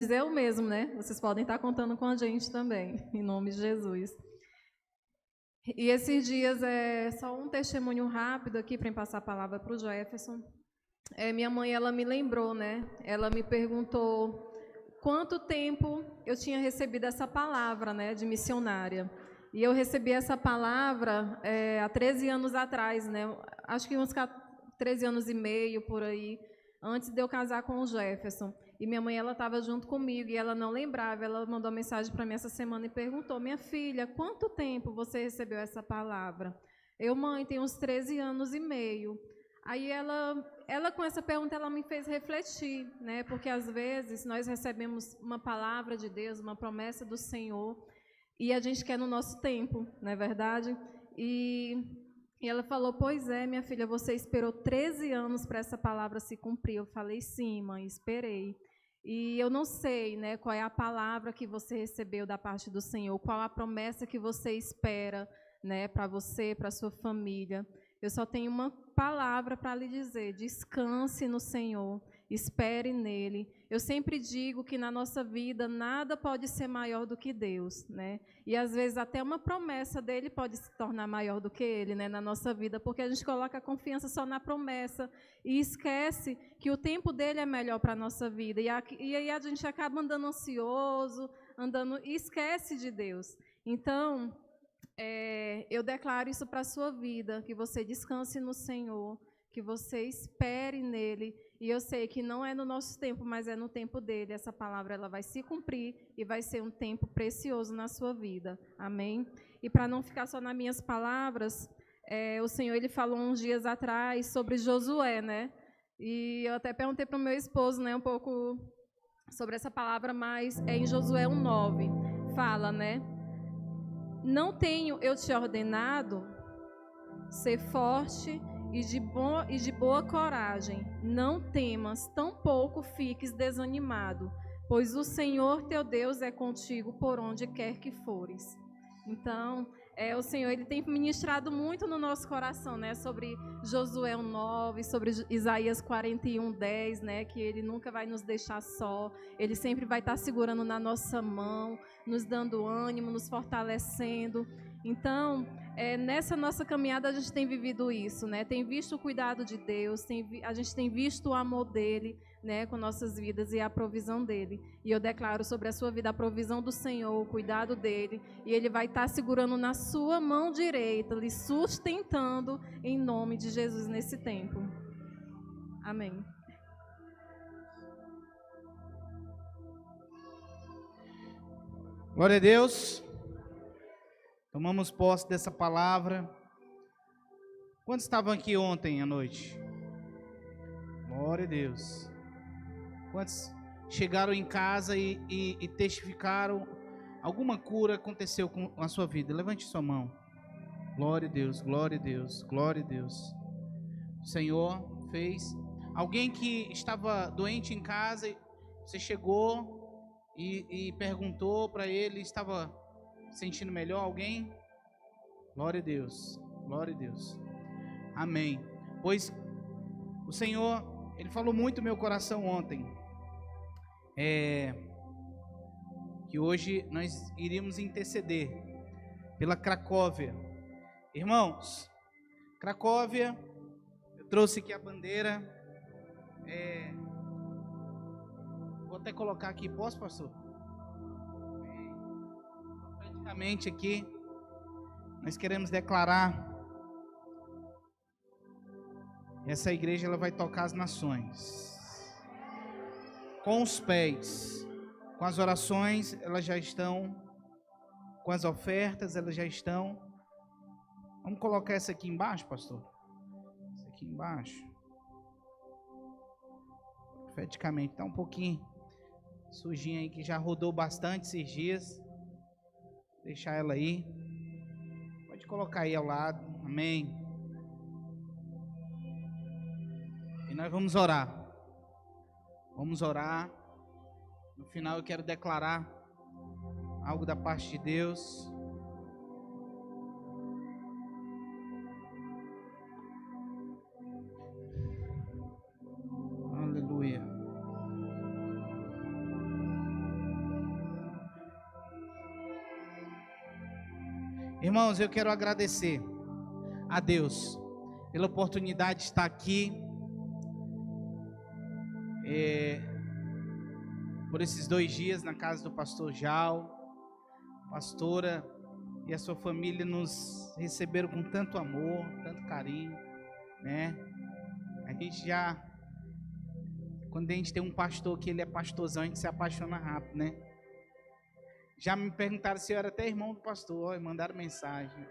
eu mesmo, né? Vocês podem estar contando com a gente também, em nome de Jesus. E esses dias é só um testemunho rápido aqui para passar a palavra para o Jefferson. Minha mãe, ela me lembrou, né? Ela me perguntou quanto tempo eu tinha recebido essa palavra, né, de missionária. E eu recebi essa palavra há 13 anos atrás, né? Acho que uns 13 anos e meio, por aí, antes de eu casar com o Jefferson. E minha mãe, ela estava junto comigo e ela não lembrava. Ela mandou mensagem para mim essa semana e perguntou: minha filha, quanto tempo você recebeu essa palavra? Eu, mãe, tem uns 13 anos e meio. Aí ela com essa pergunta, ela me fez refletir, né? Porque às vezes nós recebemos uma palavra de Deus, uma promessa do Senhor, e a gente quer no nosso tempo, não é verdade? E ela falou: pois é, minha filha, você esperou 13 anos para essa palavra se cumprir. Eu falei: sim, mãe, esperei. E eu não sei, né, qual é a palavra que você recebeu da parte do Senhor, qual a promessa que você espera, né, para você, para sua família. Eu só tenho uma palavra para lhe dizer: descanse no Senhor, espere nele. Eu sempre digo que na nossa vida nada pode ser maior do que Deus, né? E às vezes até uma promessa dele pode se tornar maior do que ele, né, na nossa vida, porque a gente coloca a confiança só na promessa e esquece que o tempo dele é melhor para a nossa vida. E aí a gente acaba andando ansioso, andando e esquece de Deus. Então, eu declaro isso para a sua vida, que você descanse no Senhor, que você espere nele. E eu sei que não é no nosso tempo, mas é no tempo dele. Essa palavra ela vai se cumprir e vai ser um tempo precioso na sua vida. Amém? E para não ficar só nas minhas palavras, o Senhor ele falou uns dias atrás sobre Josué, né? E eu até perguntei para o meu esposo, né, um pouco sobre essa palavra, mas é em Josué 1:9. Fala, né? Não tenho eu te ordenado ser forte e de boa coragem. Não temas, tampouco fiques desanimado, pois o Senhor teu Deus é contigo por onde quer que fores. Então, o Senhor ele tem ministrado muito no nosso coração, né, sobre Josué 1:9, sobre Isaías 41:10, né, que ele nunca vai nos deixar só, ele sempre vai estar segurando na nossa mão, nos dando ânimo, nos fortalecendo. Então, nessa nossa caminhada a gente tem vivido isso, né? Tem visto o cuidado de Deus, a gente tem visto o amor dele, né, com nossas vidas e a provisão dele. E eu declaro sobre a sua vida a provisão do Senhor, o cuidado dele, e ele vai estar segurando na sua mão direita, lhe sustentando em nome de Jesus nesse tempo. Amém. Glória a Deus. Tomamos posse dessa palavra. Quantos estavam aqui ontem à noite? Glória a Deus. Quantos chegaram em casa e testificaram alguma cura aconteceu com a sua vida? Levante sua mão. Glória a Deus, glória a Deus, glória a Deus. O Senhor fez. Alguém que estava doente em casa, você chegou e perguntou para ele, estava sentindo melhor? Alguém? Glória a Deus, glória a Deus. Amém. Pois o Senhor, Ele falou muito no meu coração ontem, que hoje nós iríamos interceder pela Cracóvia. Irmãos, Cracóvia, eu trouxe aqui a bandeira, vou até colocar aqui, posso, pastor? Praticamente aqui, nós queremos declarar, essa igreja ela vai tocar as nações, com os pés, com as orações, elas já estão, com as ofertas, elas já estão. Vamos colocar essa aqui embaixo, pastor? Essa aqui embaixo. Profeticamente, está um pouquinho sujinha aí, que já rodou bastante esses dias. Deixar ela aí. Pode colocar aí ao lado. Amém. E nós vamos orar. Vamos orar. No final eu quero declarar algo da parte de Deus. Aleluia. Irmãos, eu quero agradecer a Deus pela oportunidade de estar aqui, por esses 2 dias na casa do pastor Jal. Pastora e a sua família nos receberam com tanto amor, tanto carinho, né? A gente já, quando a gente tem um pastor que ele é pastorzão, a gente se apaixona rápido, né? Já me perguntaram se eu era até irmão do pastor, ó, mandaram mensagem.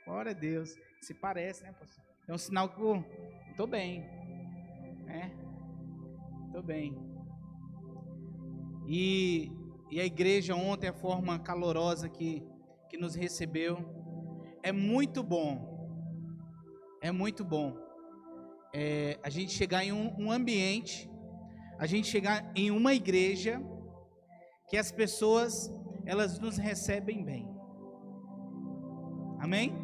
Glória a Deus. Se parece, né, pastor? É um sinal que eu estou bem, né? Estou bem. E a igreja ontem, a forma calorosa que nos recebeu, é muito bom. É muito bom. A gente chegar em um ambiente, a gente chegar em uma igreja que as pessoas, elas nos recebem bem. Amém?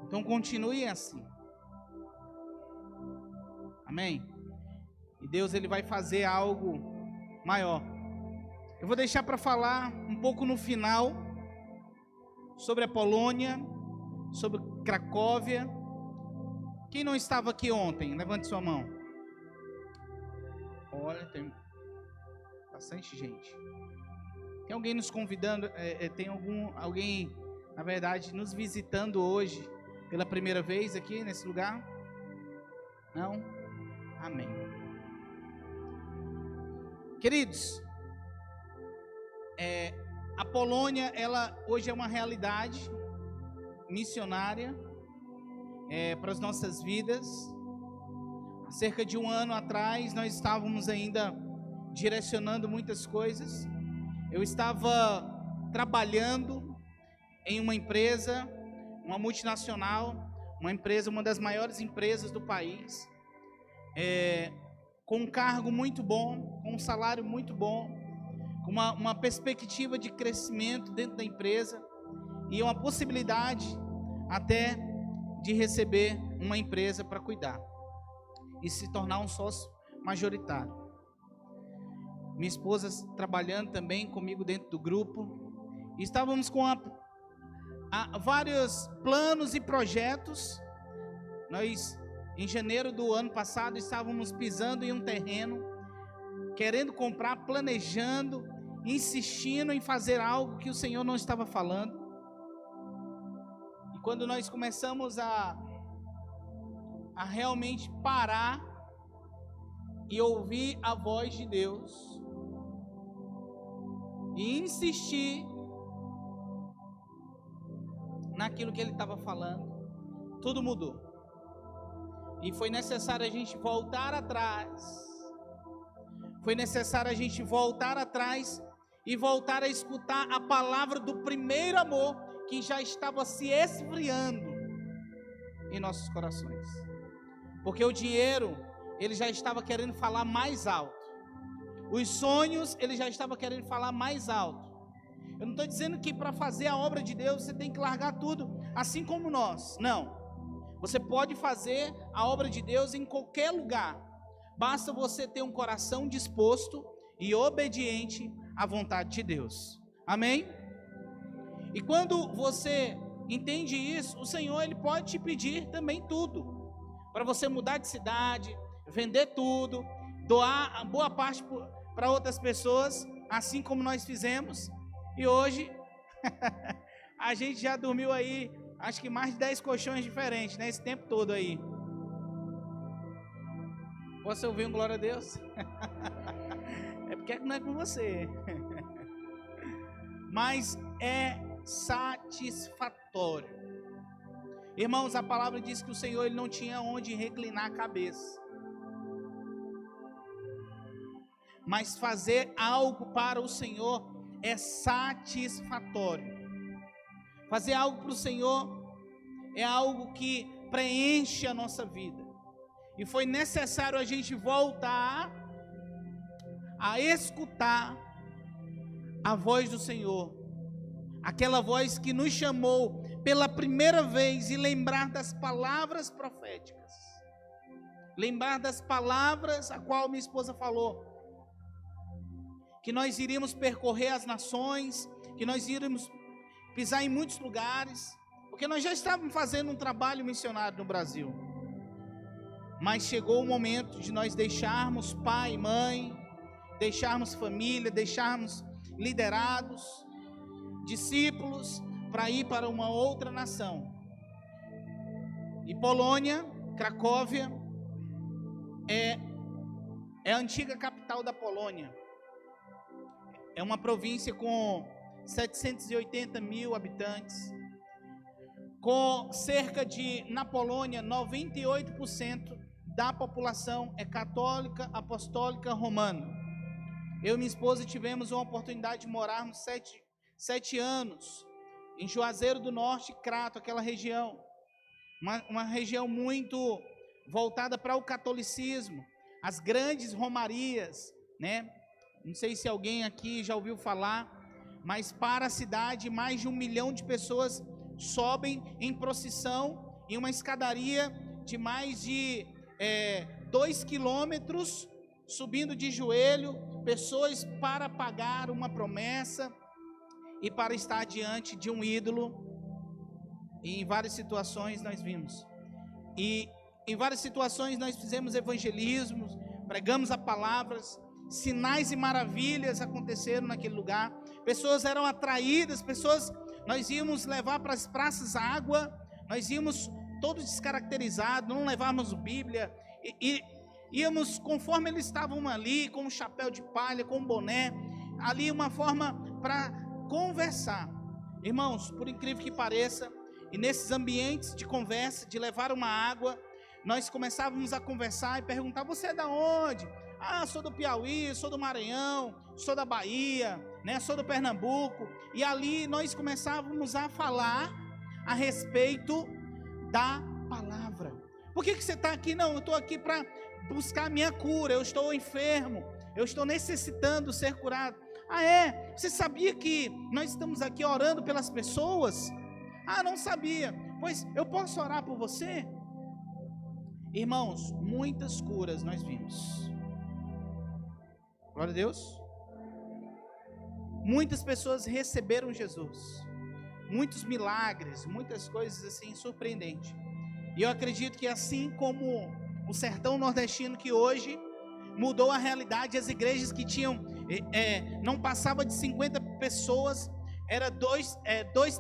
Então continue assim. Amém? E Deus, ele vai fazer algo maior. Eu vou deixar para falar um pouco no final sobre a Polônia, sobre Cracóvia. Quem não estava aqui ontem, levante sua mão. Olha, tem bastante gente. Tem alguém nos convidando, tem alguém, na verdade, nos visitando hoje pela primeira vez aqui nesse lugar? Não? Amém. Queridos, a Polônia, ela hoje é uma realidade missionária para as nossas vidas. Há cerca de 1 ano atrás, nós estávamos ainda direcionando muitas coisas. Eu estava trabalhando em uma empresa, uma multinacional, uma das maiores empresas do país, com um cargo muito bom, com um salário muito bom, com uma perspectiva de crescimento dentro da empresa e uma possibilidade até de receber uma empresa para cuidar e se tornar um sócio majoritário. Minha esposa trabalhando também comigo dentro do grupo, e estávamos com vários planos e projetos. Nós, em janeiro do ano passado, estávamos pisando em um terreno, querendo comprar, planejando, insistindo em fazer algo que o Senhor não estava falando. E quando nós começamos a realmente parar e ouvir a voz de Deus e insistir naquilo que Ele estava falando, tudo mudou. E foi necessário a gente voltar atrás. Foi necessário a gente voltar atrás e voltar a escutar a palavra do primeiro amor que já estava se esfriando em nossos corações. Porque o dinheiro, ele já estava querendo falar mais alto. Os sonhos, ele já estava querendo falar mais alto. Eu não estou dizendo que para fazer a obra de Deus você tem que largar tudo, assim como nós. Não. Você pode fazer a obra de Deus em qualquer lugar. Basta você ter um coração disposto e obediente à vontade de Deus. Amém? E quando você entende isso, o Senhor, Ele pode te pedir também tudo. Para você mudar de cidade, vender tudo, doar a boa parte para outras pessoas, assim como nós fizemos. E hoje, a gente já dormiu aí, acho que mais de 10 colchões diferentes, né? Esse tempo todo aí. Posso ouvir um glória a Deus? É porque não é com você. Mas é satisfatório. Irmãos, a palavra diz que o Senhor, Ele não tinha onde reclinar a cabeça. Mas fazer algo para o Senhor é satisfatório. Fazer algo para o Senhor é algo que preenche a nossa vida. E foi necessário a gente voltar a escutar a voz do Senhor. Aquela voz que nos chamou pela primeira vez, e lembrar das palavras proféticas. Lembrar das palavras a qual minha esposa falou. Que nós iríamos percorrer as nações, que nós iríamos pisar em muitos lugares, porque nós já estávamos fazendo um trabalho missionário no Brasil. Mas chegou o momento de nós deixarmos pai e mãe, deixarmos família, deixarmos liderados, discípulos, para ir para uma outra nação. E Polônia, Cracóvia, é a antiga capital da Polônia. É uma província com 780 mil habitantes, com cerca de, na Polônia, 98% da população é católica, apostólica, romana. Eu e minha esposa tivemos uma oportunidade de morarmos 7 anos em Juazeiro do Norte, Crato, aquela região. Uma região muito voltada para o catolicismo, as grandes romarias, né? Não sei se alguém aqui já ouviu falar, mas para a cidade mais de 1 milhão de pessoas sobem em procissão em uma escadaria de mais de 2 quilômetros, subindo de joelho, pessoas para pagar uma promessa e para estar diante de um ídolo. E em várias situações nós vimos. E em várias situações nós fizemos evangelismos, pregamos a palavra, sinais e maravilhas aconteceram naquele lugar. Pessoas eram atraídas, nós íamos levar para as praças água, nós íamos todos descaracterizados, não levávamos Bíblia, e íamos conforme eles estavam ali, com um chapéu de palha, com um boné, ali uma forma para conversar. Irmãos, por incrível que pareça, e nesses ambientes de conversa, de levar uma água, nós começávamos a conversar e perguntar: você é da onde? Ah, sou do Piauí, sou do Maranhão, sou da Bahia, né? Sou do Pernambuco. E ali nós começávamos a falar a respeito da palavra. Por que você está aqui? Não, eu estou aqui para buscar a minha cura, eu estou enfermo, eu estou necessitando ser curado. Ah, é? Você sabia que nós estamos aqui orando pelas pessoas? Ah, não sabia. Pois eu posso orar por você? Irmãos, muitas curas nós vimos. Glória a Deus. Muitas pessoas receberam Jesus. Muitos milagres, muitas coisas assim surpreendentes. E eu acredito que assim como o sertão nordestino, que hoje mudou a realidade, as igrejas que tinham, não passava de 50 pessoas, era 2,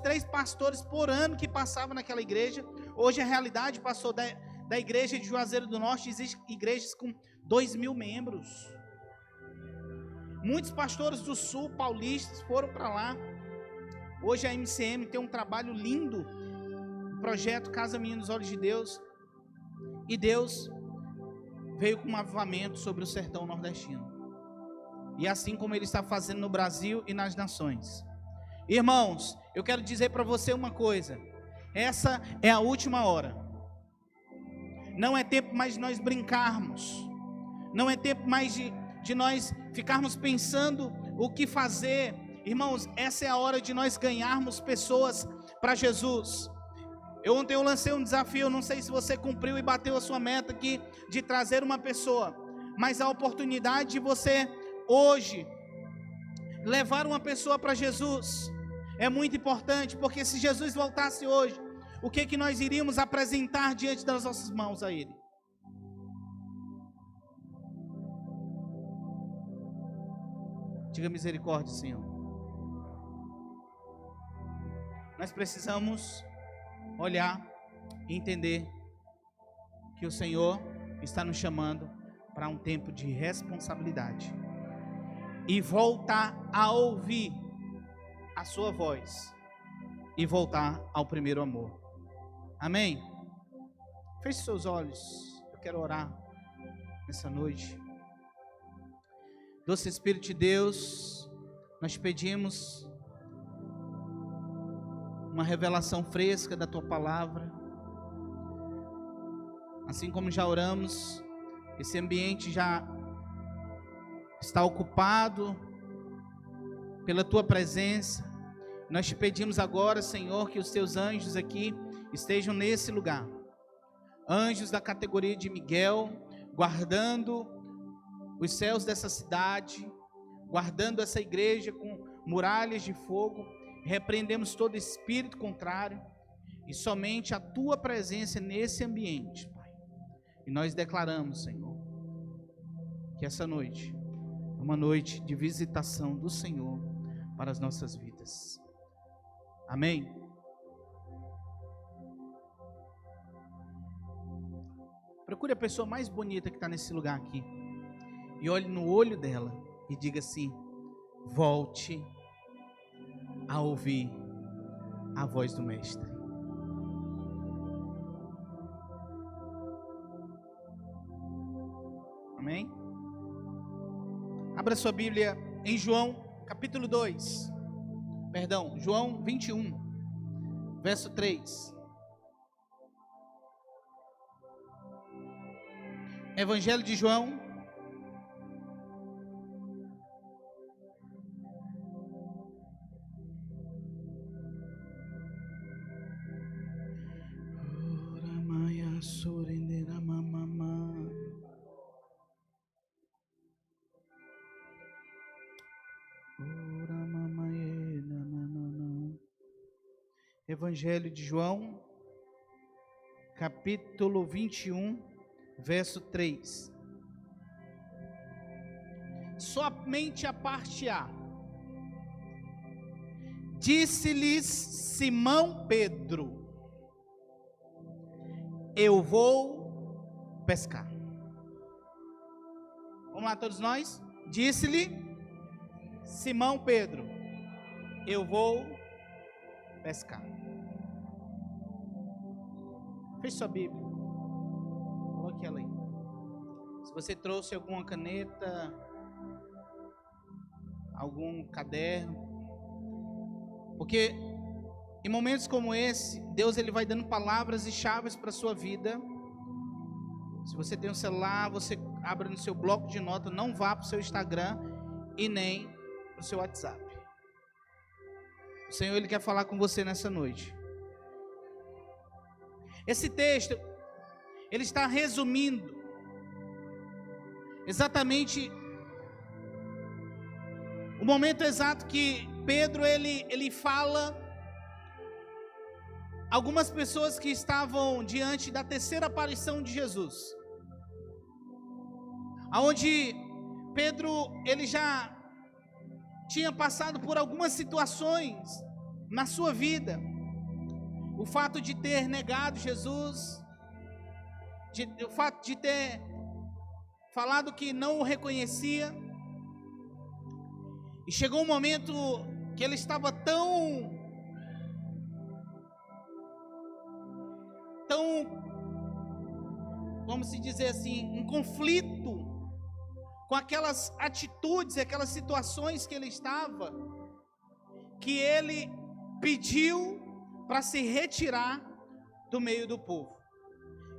3 pastores por ano que passavam naquela igreja. Hoje a realidade passou da igreja de Juazeiro do Norte, existem igrejas com 2.000 membros. Muitos pastores do sul, paulistas, foram para lá. Hoje a MCM tem um trabalho lindo, o projeto Casa Menino dos Olhos de Deus. E Deus veio com um avivamento sobre o sertão nordestino. E assim como Ele está fazendo no Brasil e nas nações. Irmãos, eu quero dizer para você uma coisa. Essa é a última hora. Não é tempo mais de nós brincarmos. Não é tempo mais de nós ficarmos pensando o que fazer. Irmãos, essa é a hora de nós ganharmos pessoas para Jesus. Ontem eu lancei um desafio, não sei se você cumpriu e bateu a sua meta aqui, de trazer uma pessoa. Mas a oportunidade de você, hoje, levar uma pessoa para Jesus é muito importante, porque se Jesus voltasse hoje, o que nós iríamos apresentar diante das nossas mãos a Ele? Diga misericórdia, Senhor. Nós precisamos olhar e entender que o Senhor está nos chamando para um tempo de responsabilidade e voltar a ouvir a sua voz e voltar ao primeiro amor. Amém? Feche seus olhos, eu quero orar nessa noite. Doce Espírito de Deus, nós pedimos uma revelação fresca da Tua Palavra. Assim como já oramos, esse ambiente já está ocupado pela Tua presença. Nós te pedimos agora, Senhor, que os Teus anjos aqui estejam nesse lugar. Anjos da categoria de Miguel, guardando os céus dessa cidade, guardando essa igreja com muralhas de fogo, repreendemos todo espírito contrário e somente a tua presença nesse ambiente, Pai. E nós declaramos, Senhor, que essa noite é uma noite de visitação do Senhor para as nossas vidas. Amém? Procure a pessoa mais bonita que está nesse lugar aqui e olhe no olho dela e diga assim: volte a ouvir a voz do Mestre. Amém? Abra sua Bíblia em João capítulo 2. Perdão, João 21, verso 3. Evangelho de João, Evangelho de João, capítulo 21, verso 3. Somente a parte A. Disse-lhes Simão Pedro: eu vou pescar. Vamos lá todos nós? Disse-lhe Simão Pedro: eu vou pescar. Feche sua Bíblia. Coloque ela aí. Se você trouxe alguma caneta, algum caderno, porque em momentos como esse, Deus ele vai dando palavras e chaves para a sua vida. Se você tem um celular, você abre no seu bloco de notas, não vá para o seu Instagram e nem para o seu WhatsApp. O Senhor ele quer falar com você nessa noite. Esse texto, ele está resumindo exatamente o momento exato que Pedro ele fala algumas pessoas que estavam diante da terceira aparição de Jesus, aonde Pedro ele já tinha passado por algumas situações na sua vida. O fato de ter negado Jesus, o fato de ter falado que não o reconhecia, e chegou um momento que ele estava tão, vamos dizer assim, em conflito com aquelas atitudes, aquelas situações que ele estava, que ele pediu para se retirar do meio do povo.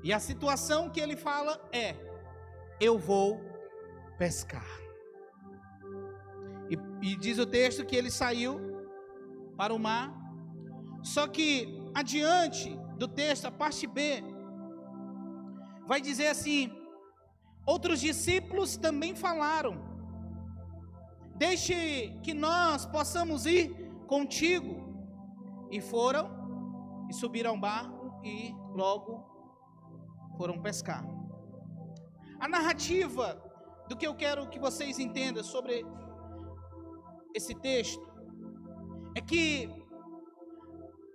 E a situação que ele fala é: eu vou pescar. E diz o texto que ele saiu para o mar. Só que adiante do texto, a parte B, vai dizer assim: outros discípulos também falaram: deixe que nós possamos ir contigo. E foram e subiram ao barco e logo foram pescar. A narrativa do que eu quero que vocês entendam sobre esse texto é que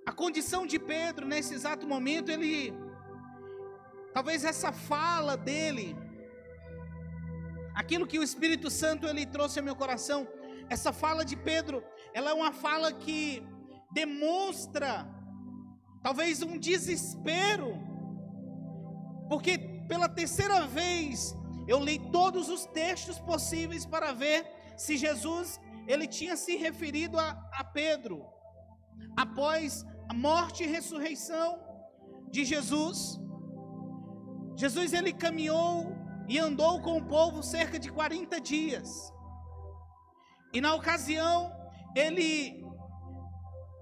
a condição de Pedro nesse exato momento, talvez essa fala dele, aquilo que o Espírito Santo ele trouxe ao meu coração, essa fala de Pedro, ela é uma fala que demonstra talvez um desespero, porque pela terceira vez eu li todos os textos possíveis para ver se Jesus ele tinha se referido a Pedro após a morte e ressurreição de Jesus. Jesus ele caminhou e andou com o povo cerca de 40 dias, e na ocasião ele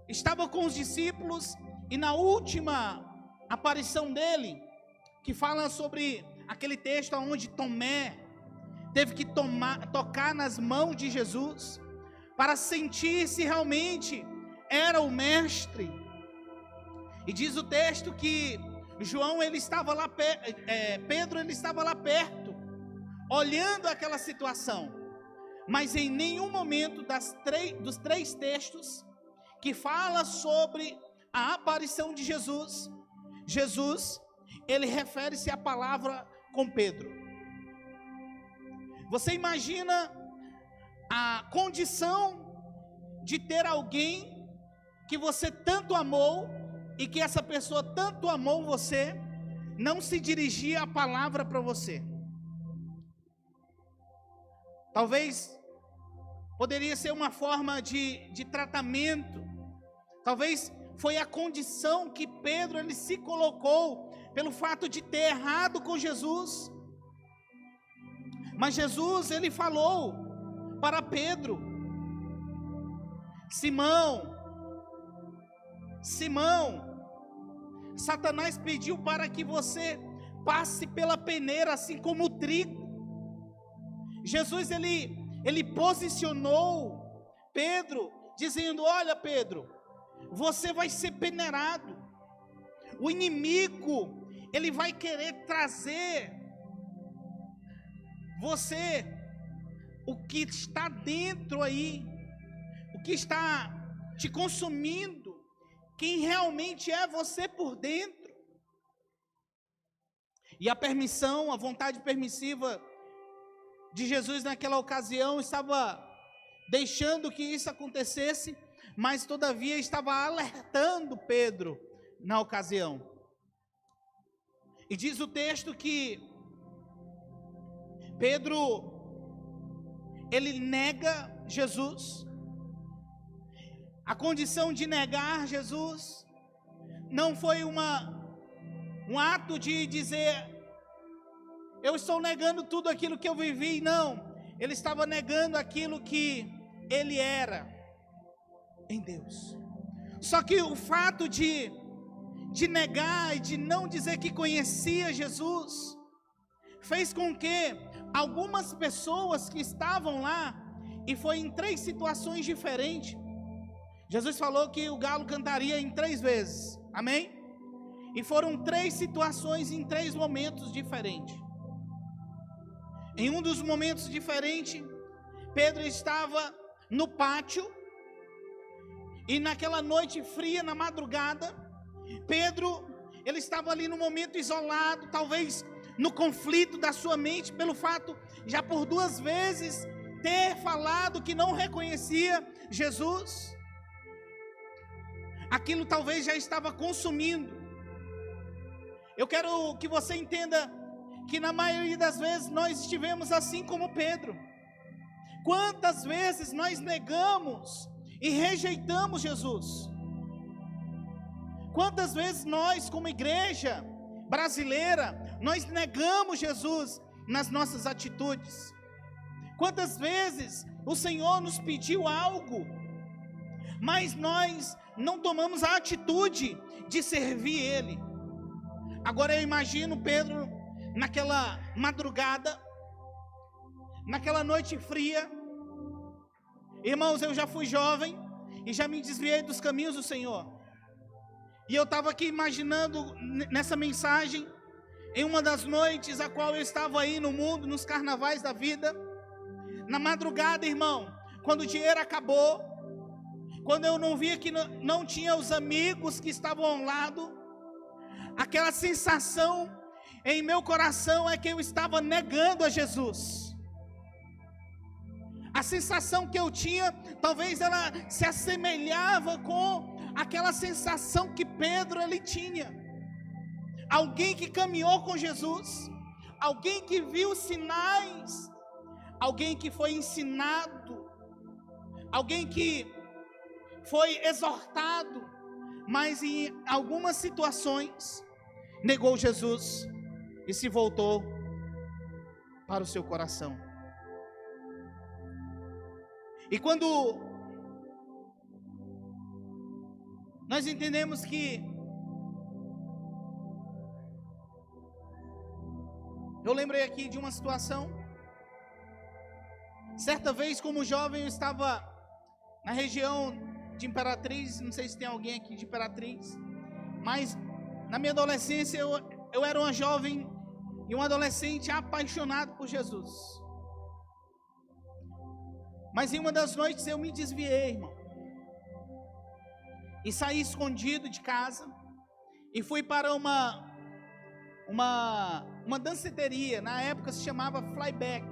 estava com os discípulos, e na última aparição dele, que fala sobre aquele texto onde Tomé teve que tocar nas mãos de Jesus, para sentir se realmente era o mestre. E diz o texto que João, ele estava lá, Pedro, ele estava lá perto, olhando aquela situação. Mas em nenhum momento dos 3 textos que fala sobre a aparição de Jesus, ele refere-se à palavra com Pedro. Você imagina a condição de ter alguém que você tanto amou e que essa pessoa tanto amou você, não se dirigia a palavra para você. Talvez poderia ser uma forma de tratamento. Talvez foi a condição que Pedro ele se colocou pelo fato de ter errado com Jesus. Mas Jesus ele falou para Pedro: Simão, Satanás pediu para que você passe pela peneira, assim como o trigo. Jesus ele posicionou Pedro, dizendo: olha, Pedro, você vai ser peneirado. O inimigo, ele vai querer trazer você, o que está dentro aí, o que está te consumindo, quem realmente é você por dentro. E a permissão, a vontade permissiva de Jesus naquela ocasião estava deixando que isso acontecesse, mas todavia estava alertando Pedro na ocasião. E diz o texto que Pedro, ele nega Jesus. A condição de negar Jesus não foi um ato de dizer: eu estou negando tudo aquilo que eu vivi. Não, ele estava negando aquilo que ele era em Deus. Só que o fato de negar e de não dizer que conhecia Jesus fez com que algumas pessoas que estavam lá, e foi em 3 situações diferentes. Jesus falou que o galo cantaria em 3 vezes, amém? E foram 3 situações em 3 momentos diferentes. Em um dos momentos diferentes, Pedro estava no pátio, e naquela noite fria, na madrugada, Pedro, ele estava ali no momento isolado, talvez no conflito da sua mente, pelo fato, já por 2 vezes, ter falado que não reconhecia Jesus. Aquilo talvez já estava consumindo. Eu quero que você entenda que na maioria das vezes nós estivemos assim como Pedro. Quantas vezes nós negamos e rejeitamos Jesus? Quantas vezes nós, como igreja brasileira, nós negamos Jesus nas nossas atitudes? Quantas vezes o Senhor nos pediu algo, mas nós não tomamos a atitude de servir Ele? Agora eu imagino Pedro naquela madrugada, naquela noite fria. Irmãos, eu já fui jovem e já me desviei dos caminhos do Senhor. E eu estava aqui imaginando nessa mensagem, em uma das noites a qual eu estava aí no mundo, nos carnavais da vida, na madrugada, irmão, quando o dinheiro acabou, quando eu não via que não tinha os amigos que estavam ao lado, aquela sensação em meu coração é que eu estava negando a Jesus. A sensação que eu tinha, talvez ela se assemelhava com aquela sensação que Pedro ele tinha. Alguém que caminhou com Jesus, alguém que viu sinais, alguém que foi ensinado, alguém que foi exortado, mas em algumas situações negou Jesus e se voltou para o seu coração. E quando nós entendemos que eu lembrei aqui de uma situação. Certa vez, como jovem, eu estava na região de Imperatriz, não sei se tem alguém aqui de Imperatriz, mas na minha adolescência eu era uma jovem e um adolescente apaixonado por Jesus. Mas em uma das noites eu me desviei, irmão, e saí escondido de casa e fui para uma danceteria. Na época se chamava Flyback.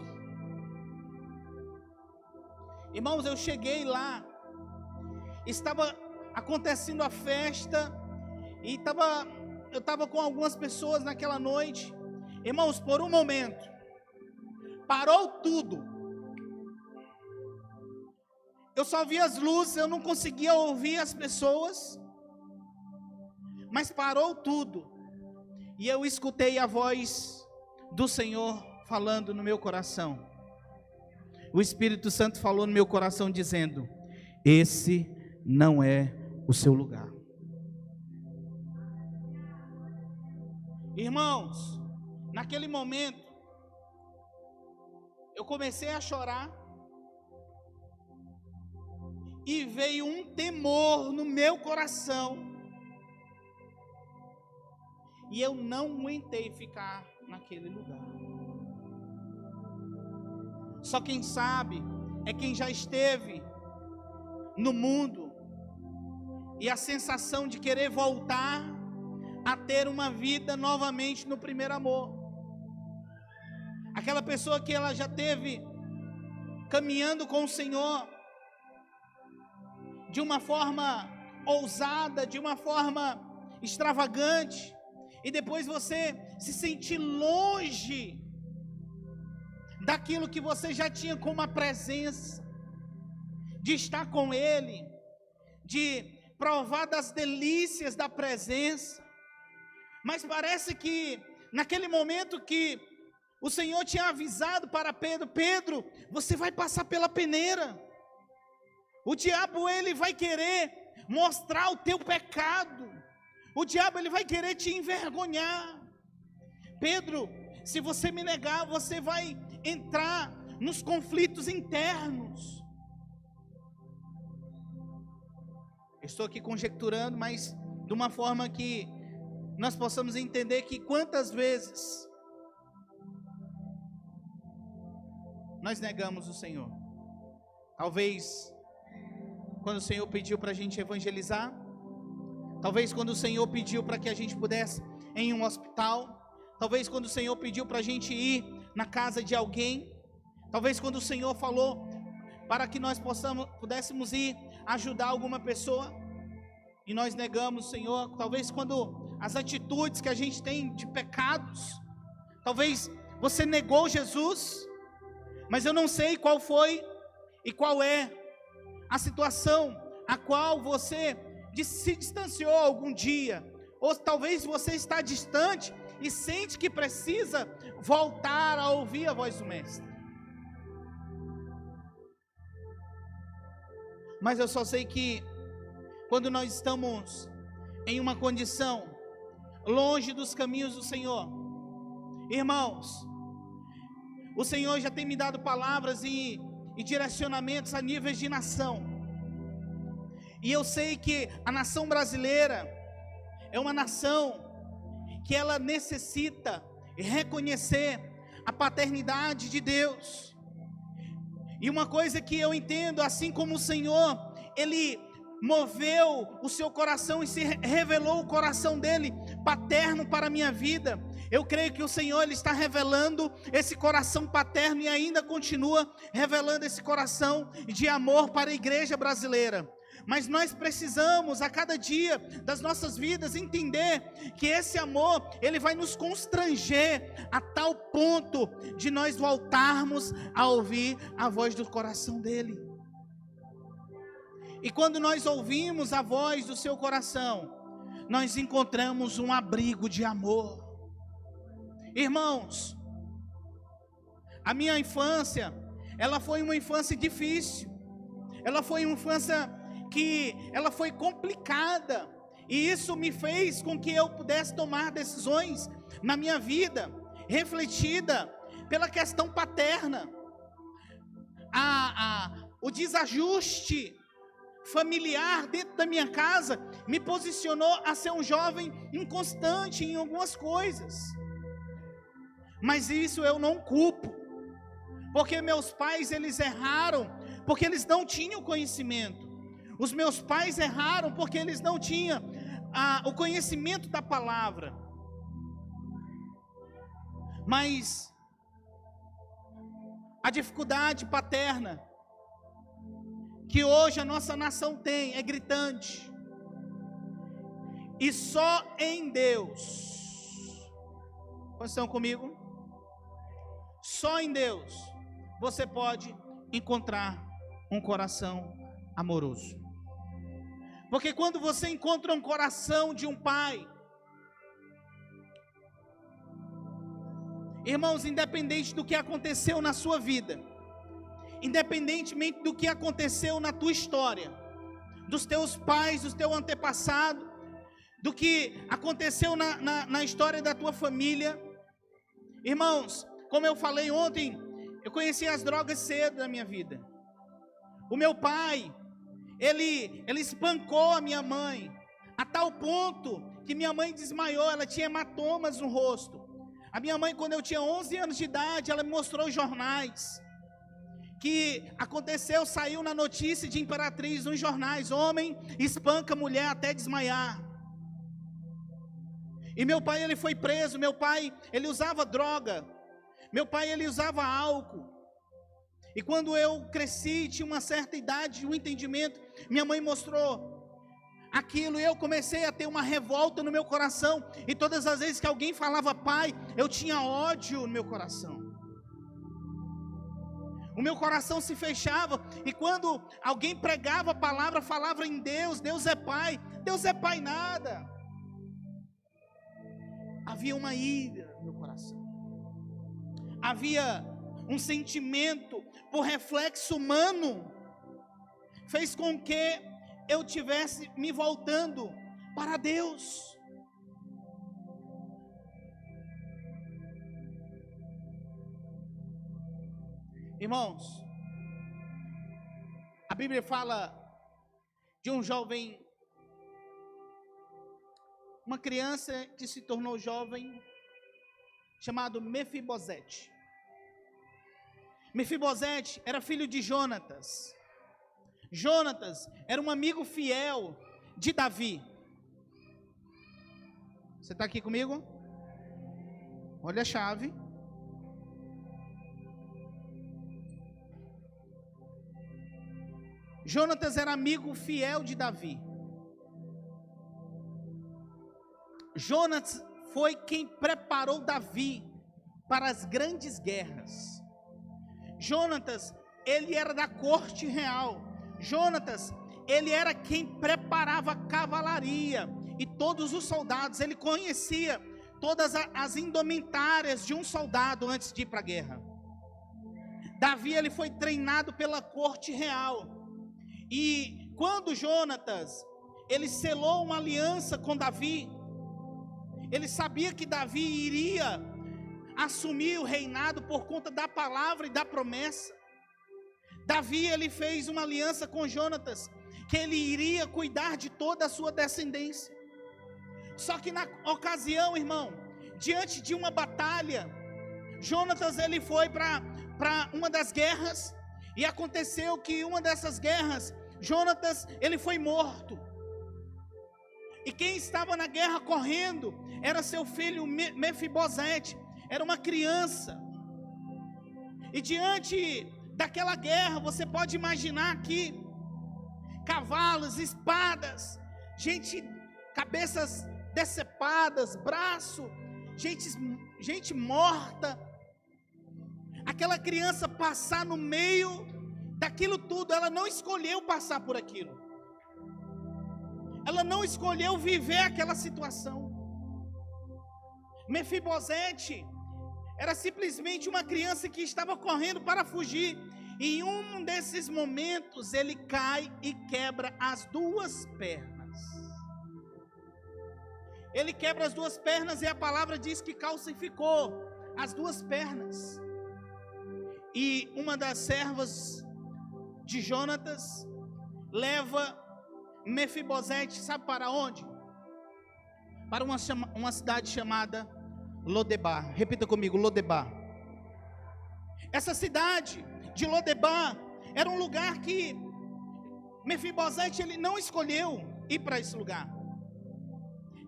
Irmãos, eu cheguei lá, estava acontecendo a festa e eu estava com algumas pessoas naquela noite. Irmãos, por um momento parou tudo. Eu só via as luzes, eu não conseguia ouvir as pessoas, mas parou tudo. E eu escutei a voz do Senhor falando no meu coração. O Espírito Santo falou no meu coração dizendo: esse não é o seu lugar. Irmãos, naquele momento, eu comecei a chorar. E veio um temor no meu coração. E eu não aguentei ficar naquele lugar. Só quem sabe é quem já esteve no mundo e a sensação de querer voltar a ter uma vida novamente no primeiro amor. Aquela pessoa que ela já teve caminhando com o Senhor de uma forma ousada, de uma forma extravagante, e depois você se sentir longe daquilo que você já tinha como a presença, de estar com Ele, de provar das delícias da presença. Mas parece que naquele momento que o Senhor tinha avisado para Pedro: Pedro, você vai passar pela peneira. O diabo, ele vai querer mostrar o teu pecado. O diabo, ele vai querer te envergonhar. Pedro, se você me negar, você vai entrar nos conflitos internos. Estou aqui conjecturando, mas de uma forma que nós possamos entender que quantas vezes nós negamos o Senhor. Talvez quando o Senhor pediu para a gente evangelizar, talvez quando o Senhor pediu para que a gente pudesse ir em um hospital, talvez quando o Senhor pediu para a gente ir na casa de alguém, talvez quando o Senhor falou para que nós pudéssemos ir ajudar alguma pessoa, e nós negamos o Senhor. Talvez quando as atitudes que a gente tem de pecados, talvez você negou Jesus, mas eu não sei qual foi e qual é a situação a qual você se distanciou algum dia, ou talvez você está distante e sente que precisa voltar a ouvir a voz do Mestre. Mas eu só sei que quando nós estamos em uma condição longe dos caminhos do Senhor, irmãos, o Senhor já tem me dado palavras e direcionamentos a níveis de nação. E eu sei que a nação brasileira é uma nação que ela necessita reconhecer a paternidade de Deus. E uma coisa que eu entendo, assim como o Senhor, Ele moveu o seu coração e se revelou o coração dele paterno para a minha vida, eu creio que o Senhor, Ele está revelando esse coração paterno e ainda continua revelando esse coração de amor para a igreja brasileira. Mas nós precisamos a cada dia das nossas vidas entender que esse amor, ele vai nos constranger a tal ponto de nós voltarmos a ouvir a voz do coração dele. E quando nós ouvimos a voz do seu coração, nós encontramos um abrigo de amor. Irmãos, a minha infância, ela foi uma infância difícil. Ela foi uma infância que ela foi complicada, e isso me fez com que eu pudesse tomar decisões na minha vida, refletida pela questão paterna. O desajuste familiar dentro da minha casa me posicionou a ser um jovem inconstante em algumas coisas. Mas isso eu não culpo, porque meus pais, eles erraram, porque eles não tinham conhecimento. Os meus pais erraram porque eles não tinham o conhecimento da palavra. Mas a dificuldade paterna que hoje a nossa nação tem é gritante. E só em Deus, vocês estão comigo? Só em Deus você pode encontrar um coração amoroso. Porque quando você encontra um coração de um pai, irmãos, independente do que aconteceu na sua vida, independentemente do que aconteceu na tua história, dos teus pais, dos teus antepassados, do que aconteceu na história da tua família, irmãos, como eu falei ontem, eu conheci as drogas cedo na minha vida. O meu pai, ele espancou a minha mãe, a tal ponto que minha mãe desmaiou, ela tinha hematomas no rosto. A minha mãe, quando eu tinha 11 anos de idade, ela me mostrou os jornais, que aconteceu, saiu na notícia de Imperatriz, nos jornais, homem espanca mulher até desmaiar. E meu pai, ele foi preso. Meu pai, ele usava droga. Meu pai, ele usava álcool. E quando eu cresci, tinha uma certa idade, um entendimento, minha mãe mostrou aquilo, e eu comecei a ter uma revolta no meu coração, e todas as vezes que alguém falava pai, eu tinha ódio no meu coração. O meu coração se fechava, e quando alguém pregava a palavra, falava em Deus, Deus é pai nada. Havia uma ira no meu coração. Havia um sentimento por reflexo humano, fez com que eu tivesse me voltando para Deus. Irmãos, a Bíblia fala de um jovem, uma criança que se tornou jovem, chamado Mefibosete. Mefibosete era filho de Jonatas. Jonatas era um amigo fiel de Davi. Você está aqui comigo? Olha a chave. Jonatas era amigo fiel de Davi. Jonatas foi quem preparou Davi para as grandes guerras. Jonatas, ele era da corte real. Jonatas, ele era quem preparava a cavalaria e todos os soldados. Ele conhecia todas as indumentárias de um soldado antes de ir para a guerra. Davi, ele foi treinado pela corte real. E quando Jonatas, ele selou uma aliança com Davi, ele sabia que Davi iria assumir o reinado por conta da palavra e da promessa. Davi, ele fez uma aliança com Jonatas, que ele iria cuidar de toda a sua descendência. Só que na ocasião, irmão, diante de uma batalha, Jonatas, ele foi para uma das guerras, e aconteceu que uma dessas guerras, Jonatas, ele foi morto. E quem estava na guerra correndo era seu filho Mefibosete, era uma criança. E diante daquela guerra, você pode imaginar aqui cavalos, espadas, gente, cabeças decepadas, braço, gente morta. Aquela criança passar no meio daquilo tudo, ela não escolheu passar por aquilo. Ela não escolheu viver aquela situação. Mefibosete era simplesmente uma criança que estava correndo para fugir. E em um desses momentos, ele cai e quebra as duas pernas. Ele quebra as duas pernas, e a palavra diz que calcificou as duas pernas. E uma das servas de Jonatas leva Mefibosete, sabe para onde? Para uma cidade chamada Lodebar. Repita comigo, Lodebar. Essa cidade de Lodebar era um lugar que Mefibosete ele não escolheu ir para esse lugar.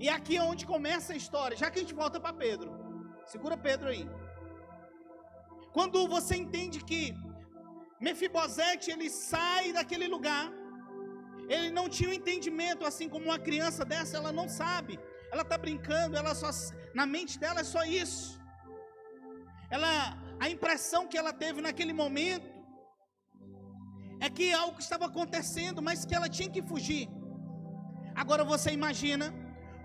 E aqui é onde começa a história, já que a gente volta para Pedro. Segura Pedro aí. Quando você entende que Mefibosete ele sai daquele lugar, ele não tinha um entendimento, assim como uma criança dessa, ela não sabe. Ela está brincando, na mente dela é só isso. A impressão que ela teve naquele momento é que algo estava acontecendo, mas que ela tinha que fugir. Agora você imagina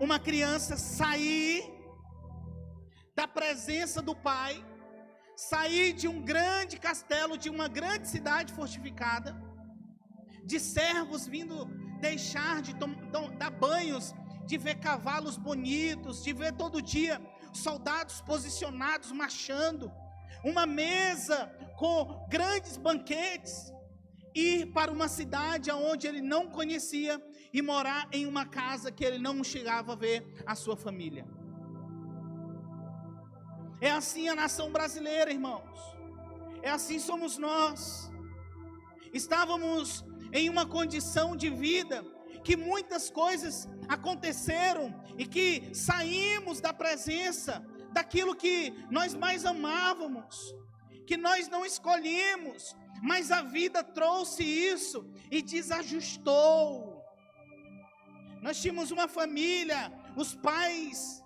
uma criança sair da presença do pai, sair de um grande castelo, de uma grande cidade fortificada, de servos vindo deixar de dar banhos, de ver cavalos bonitos, de ver todo dia soldados posicionados, marchando, uma mesa com grandes banquetes, ir para uma cidade onde ele não conhecia e morar em uma casa que ele não chegava a ver a sua família. É assim a nação brasileira, irmãos. É assim somos nós. Estávamos em uma condição de vida que muitas coisas aconteceram e que saímos da presença daquilo que nós mais amávamos, que nós não escolhemos, mas a vida trouxe isso e desajustou. Nós tínhamos uma família, os pais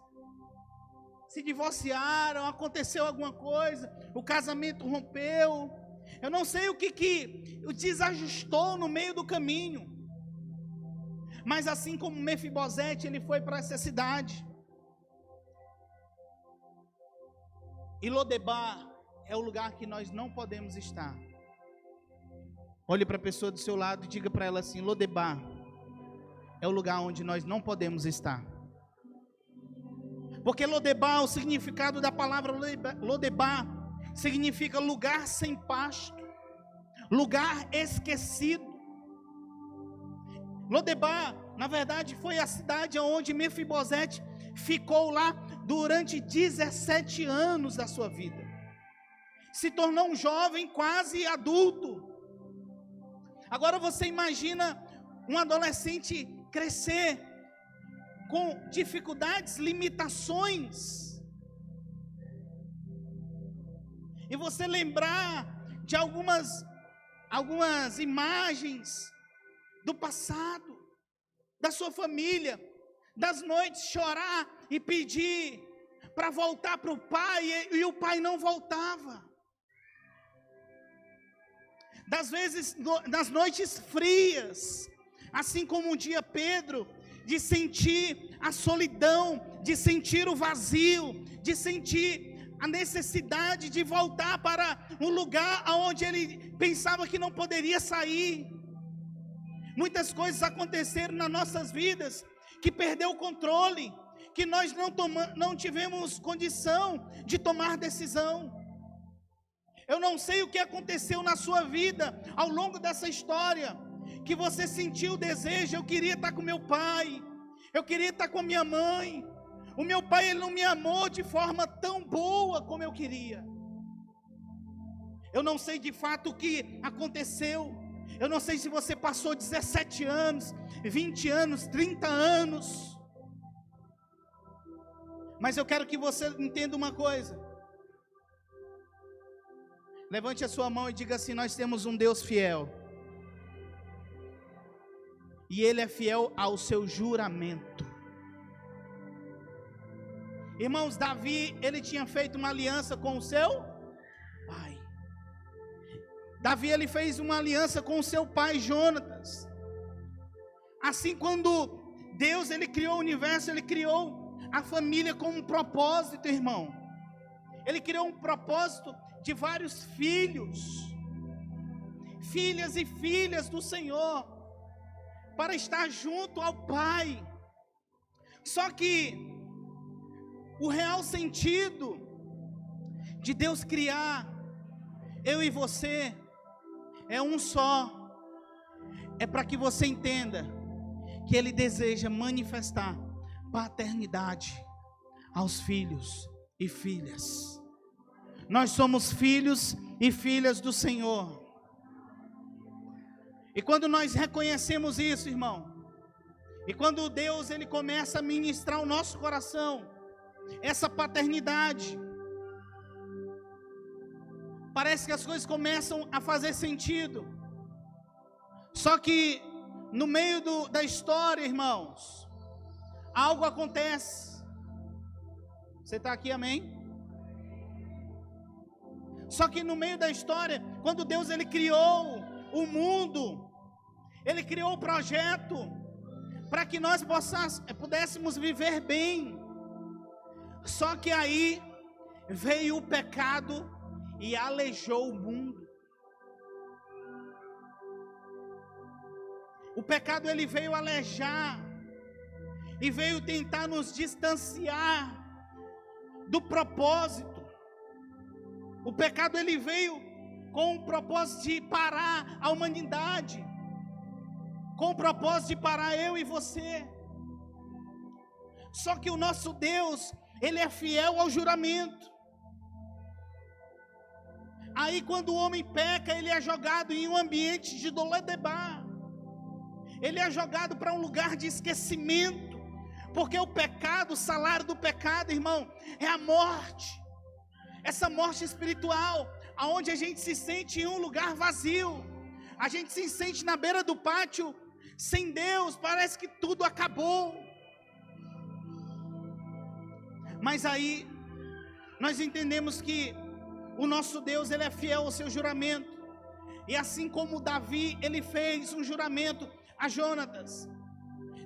se divorciaram, aconteceu alguma coisa, o casamento rompeu, eu não sei o que o desajustou no meio do caminho, mas assim como Mefibosete, ele foi para essa cidade, e Lodebar é o lugar que nós não podemos estar. Olhe para a pessoa do seu lado e diga para ela assim: Lodebar é o lugar onde nós não podemos estar. Porque Lodebar, o significado da palavra Lodebar, significa lugar sem pasto, lugar esquecido. Lodebar, na verdade, foi a cidade onde Mefibosete ficou lá durante 17 anos da sua vida. Se tornou um jovem quase adulto. Agora você imagina um adolescente crescer com dificuldades, limitações, e você lembrar de algumas imagens do passado, da sua família, das noites chorar e pedir para voltar para o pai, e o pai não voltava, das noites frias, assim como um dia Pedro, de sentir a solidão, de sentir o vazio, de sentir a necessidade de voltar para um lugar onde ele pensava que não poderia sair. Muitas coisas aconteceram nas nossas vidas, que perdeu o controle, que nós não tivemos condição de tomar decisão. Eu não sei o que aconteceu na sua vida, ao longo dessa história, que você sentiu o desejo: eu queria estar com meu pai, eu queria estar com minha mãe, o meu pai ele não me amou de forma tão boa como eu queria. Eu não sei de fato o que aconteceu, eu não sei se você passou 17 anos, 20 anos, 30 anos, mas eu quero que você entenda uma coisa. Levante a sua mão e diga assim: nós temos um Deus fiel, e Ele é fiel ao seu juramento. Irmãos, Davi, ele tinha feito uma aliança com o seu pai. Davi, ele fez uma aliança com o seu pai Jonatas. Assim, quando Deus, ele criou o universo, ele criou a família com um propósito, irmão. Ele criou um propósito de vários filhos, filhas e filhas do Senhor, para estar junto ao Pai. Só que o real sentido de Deus criar eu e você é um só. é para que você entenda que Ele deseja manifestar paternidade aos filhos e filhas. Nós somos filhos e filhas do Senhor. E quando nós reconhecemos isso, irmão, e quando Deus ele começa a ministrar o nosso coração essa paternidade, parece que as coisas começam a fazer sentido. Só que no meio da história, irmãos, algo acontece. Você está aqui, amém? Só que no meio da história, quando Deus ele criou o mundo, Ele criou o projeto para que nós pudéssemos viver bem. Só que aí veio o pecado e aleijou o mundo. O pecado ele veio aleijar e veio tentar nos distanciar do propósito. O pecado ele veio com o propósito de parar a humanidade, com o propósito de parar eu e você. Só que o nosso Deus, Ele é fiel ao juramento. Aí quando o homem peca, ele é jogado em um ambiente de Lodebar. Ele é jogado para um lugar de esquecimento, porque o pecado, o salário do pecado, irmão, é a morte. Essa morte espiritual, aonde a gente se sente em um lugar vazio, a gente se sente na beira do pátio, sem Deus, parece que tudo acabou. Mas aí, nós entendemos que o nosso Deus, Ele é fiel ao seu juramento, e assim como Davi, ele fez um juramento a Jonatas,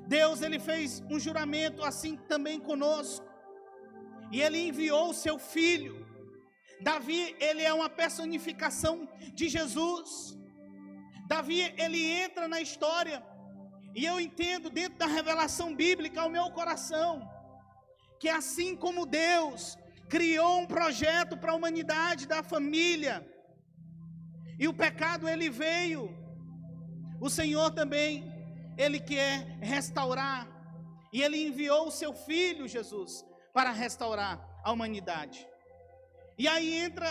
Deus, Ele fez um juramento assim também conosco, e Ele enviou o seu filho. Davi, ele é uma personificação de Jesus. Davi, ele entra na história, e eu entendo dentro da revelação bíblica ao meu coração, que assim como Deus criou um projeto para a humanidade, da família, e o pecado ele veio, o Senhor também, Ele quer restaurar, e Ele enviou o seu Filho Jesus, para restaurar a humanidade. E aí entra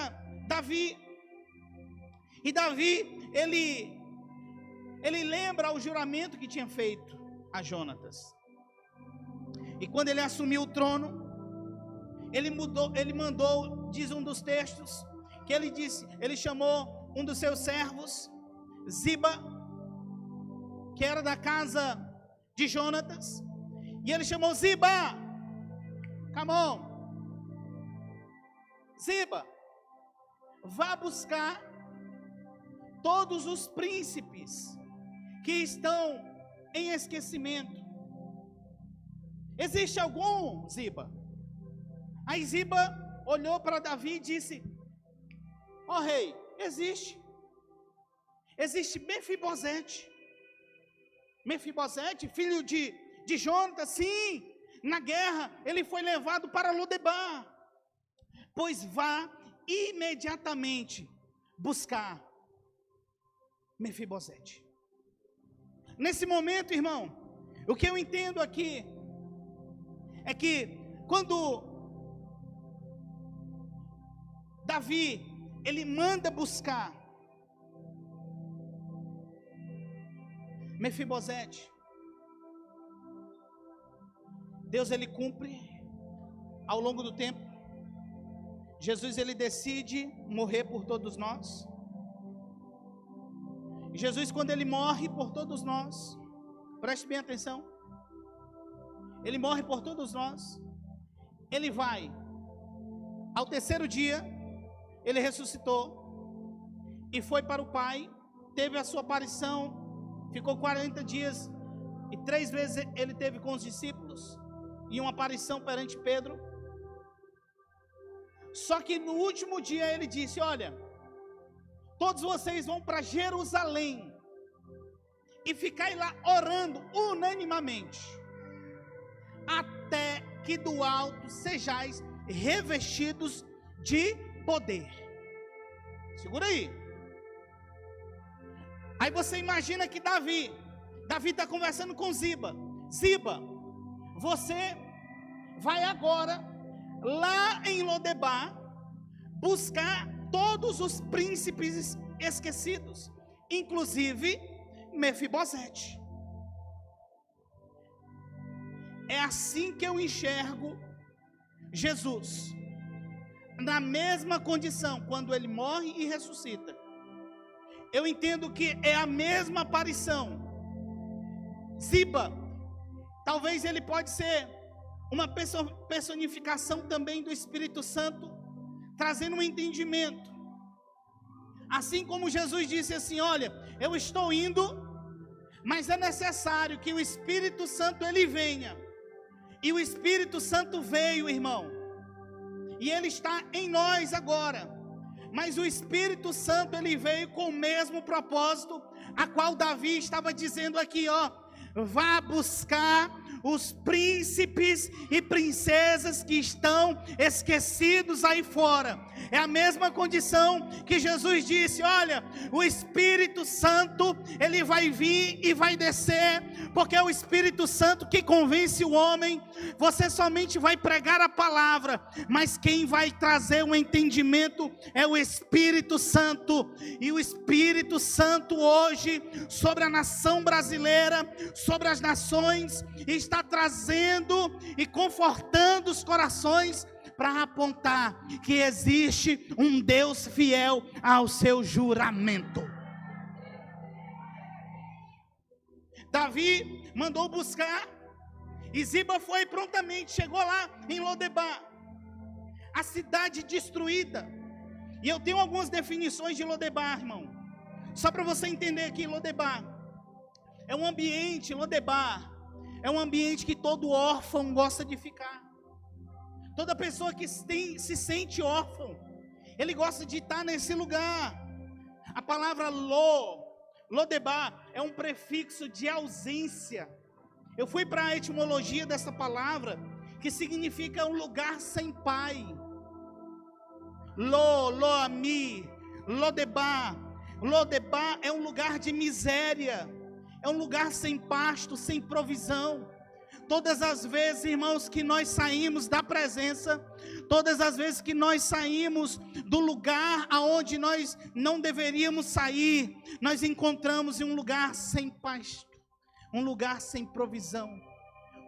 Davi, e Davi, ele lembra o juramento que tinha feito a Jonatas, e quando ele assumiu o trono, ele mandou, diz um dos textos, que ele chamou um dos seus servos, Ziba, que era da casa de Jonatas, e ele chamou Ziba, come on, Ziba, vá buscar todos os príncipes que estão em esquecimento. Existe algum, Ziba? Aí Ziba olhou para Davi e disse: ó rei, existe Mefibosete, filho de Jonatas, sim, na guerra ele foi levado para Lodebar, pois vá imediatamente buscar Mefibosete. Nesse momento, irmão, o que eu entendo aqui é que quando Davi, ele manda buscar Mefibosete, Deus ele cumpre ao longo do tempo. Jesus ele decide morrer por todos nós. Jesus, quando ele morre por todos nós, preste bem atenção, ele morre por todos nós, ele vai, ao terceiro dia, ele ressuscitou, e foi para o Pai, teve a sua aparição, ficou 40 dias, e 3 vezes ele teve com os discípulos, e uma aparição perante Pedro. Só que no último dia ele disse: olha, todos vocês vão para Jerusalém, e ficai lá orando unanimamente, até que do alto sejais revestidos de poder. Segura aí. Aí você imagina que Davi está conversando com Ziba. Ziba, você vai agora lá em Lodebar buscar todos os príncipes esquecidos, inclusive Mefibosete. É assim que eu enxergo Jesus, na mesma condição, quando ele morre e ressuscita. Eu entendo que é a mesma aparição. Ziba, talvez ele pode ser uma personificação também do Espírito Santo, trazendo um entendimento. Assim como Jesus disse assim: olha, eu estou indo, mas é necessário que o Espírito Santo ele venha. E o Espírito Santo veio, irmão, e ele está em nós agora. Mas o Espírito Santo ele veio com o mesmo propósito, a qual Davi estava dizendo aqui, ó: vá buscar os príncipes e princesas que estão esquecidos aí fora. É a mesma condição que Jesus disse: olha, o Espírito Santo ele vai vir e vai descer, porque é o Espírito Santo que convence o homem. Você somente vai pregar a palavra, mas quem vai trazer um entendimento é o Espírito Santo. E o Espírito Santo hoje, sobre a nação brasileira, sobre as nações, está trazendo e confortando os corações para apontar que existe um Deus fiel ao seu juramento. Davi mandou buscar, e Ziba foi prontamente, chegou lá em Lodebar, a cidade destruída. E eu tenho algumas definições de Lodebar, irmão, só para você entender aqui. Lodebar é um ambiente, Lodebar é um ambiente que todo órfão gosta de ficar. Toda pessoa que se sente órfão, ele gosta de estar nesse lugar. A palavra Lodebar é um prefixo de ausência. Eu fui para a etimologia dessa palavra, que significa um lugar sem pai. Loami, Lodebar. Lodebar é um lugar de miséria, é um lugar sem pasto, sem provisão. Todas as vezes, irmãos, que nós saímos da presença, todas as vezes que nós saímos do lugar aonde nós não deveríamos sair, nós encontramos em um lugar sem pasto, um lugar sem provisão,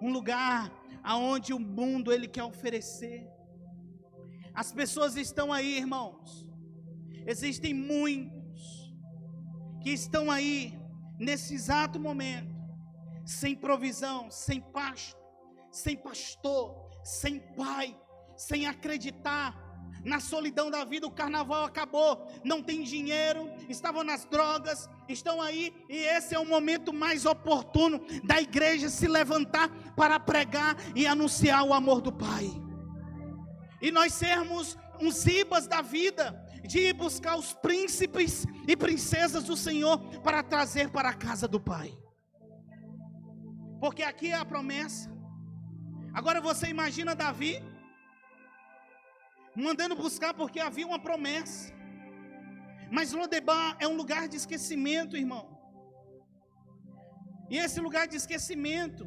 um lugar aonde o mundo ele quer oferecer. As pessoas estão aí, irmãos, existem muitos que estão aí nesse exato momento, sem provisão, sem pasto, sem pastor, sem pai, sem acreditar, na solidão da vida. O carnaval acabou, não tem dinheiro, estavam nas drogas, estão aí, e esse é o momento mais oportuno da igreja se levantar para pregar e anunciar o amor do Pai, e nós sermos uns Zibas da vida, de ir buscar os príncipes e princesas do Senhor para trazer para a casa do Pai. Porque aqui é a promessa. Agora você imagina Davi mandando buscar, porque havia uma promessa. Mas Lodebar é um lugar de esquecimento, irmão. E esse lugar de esquecimento,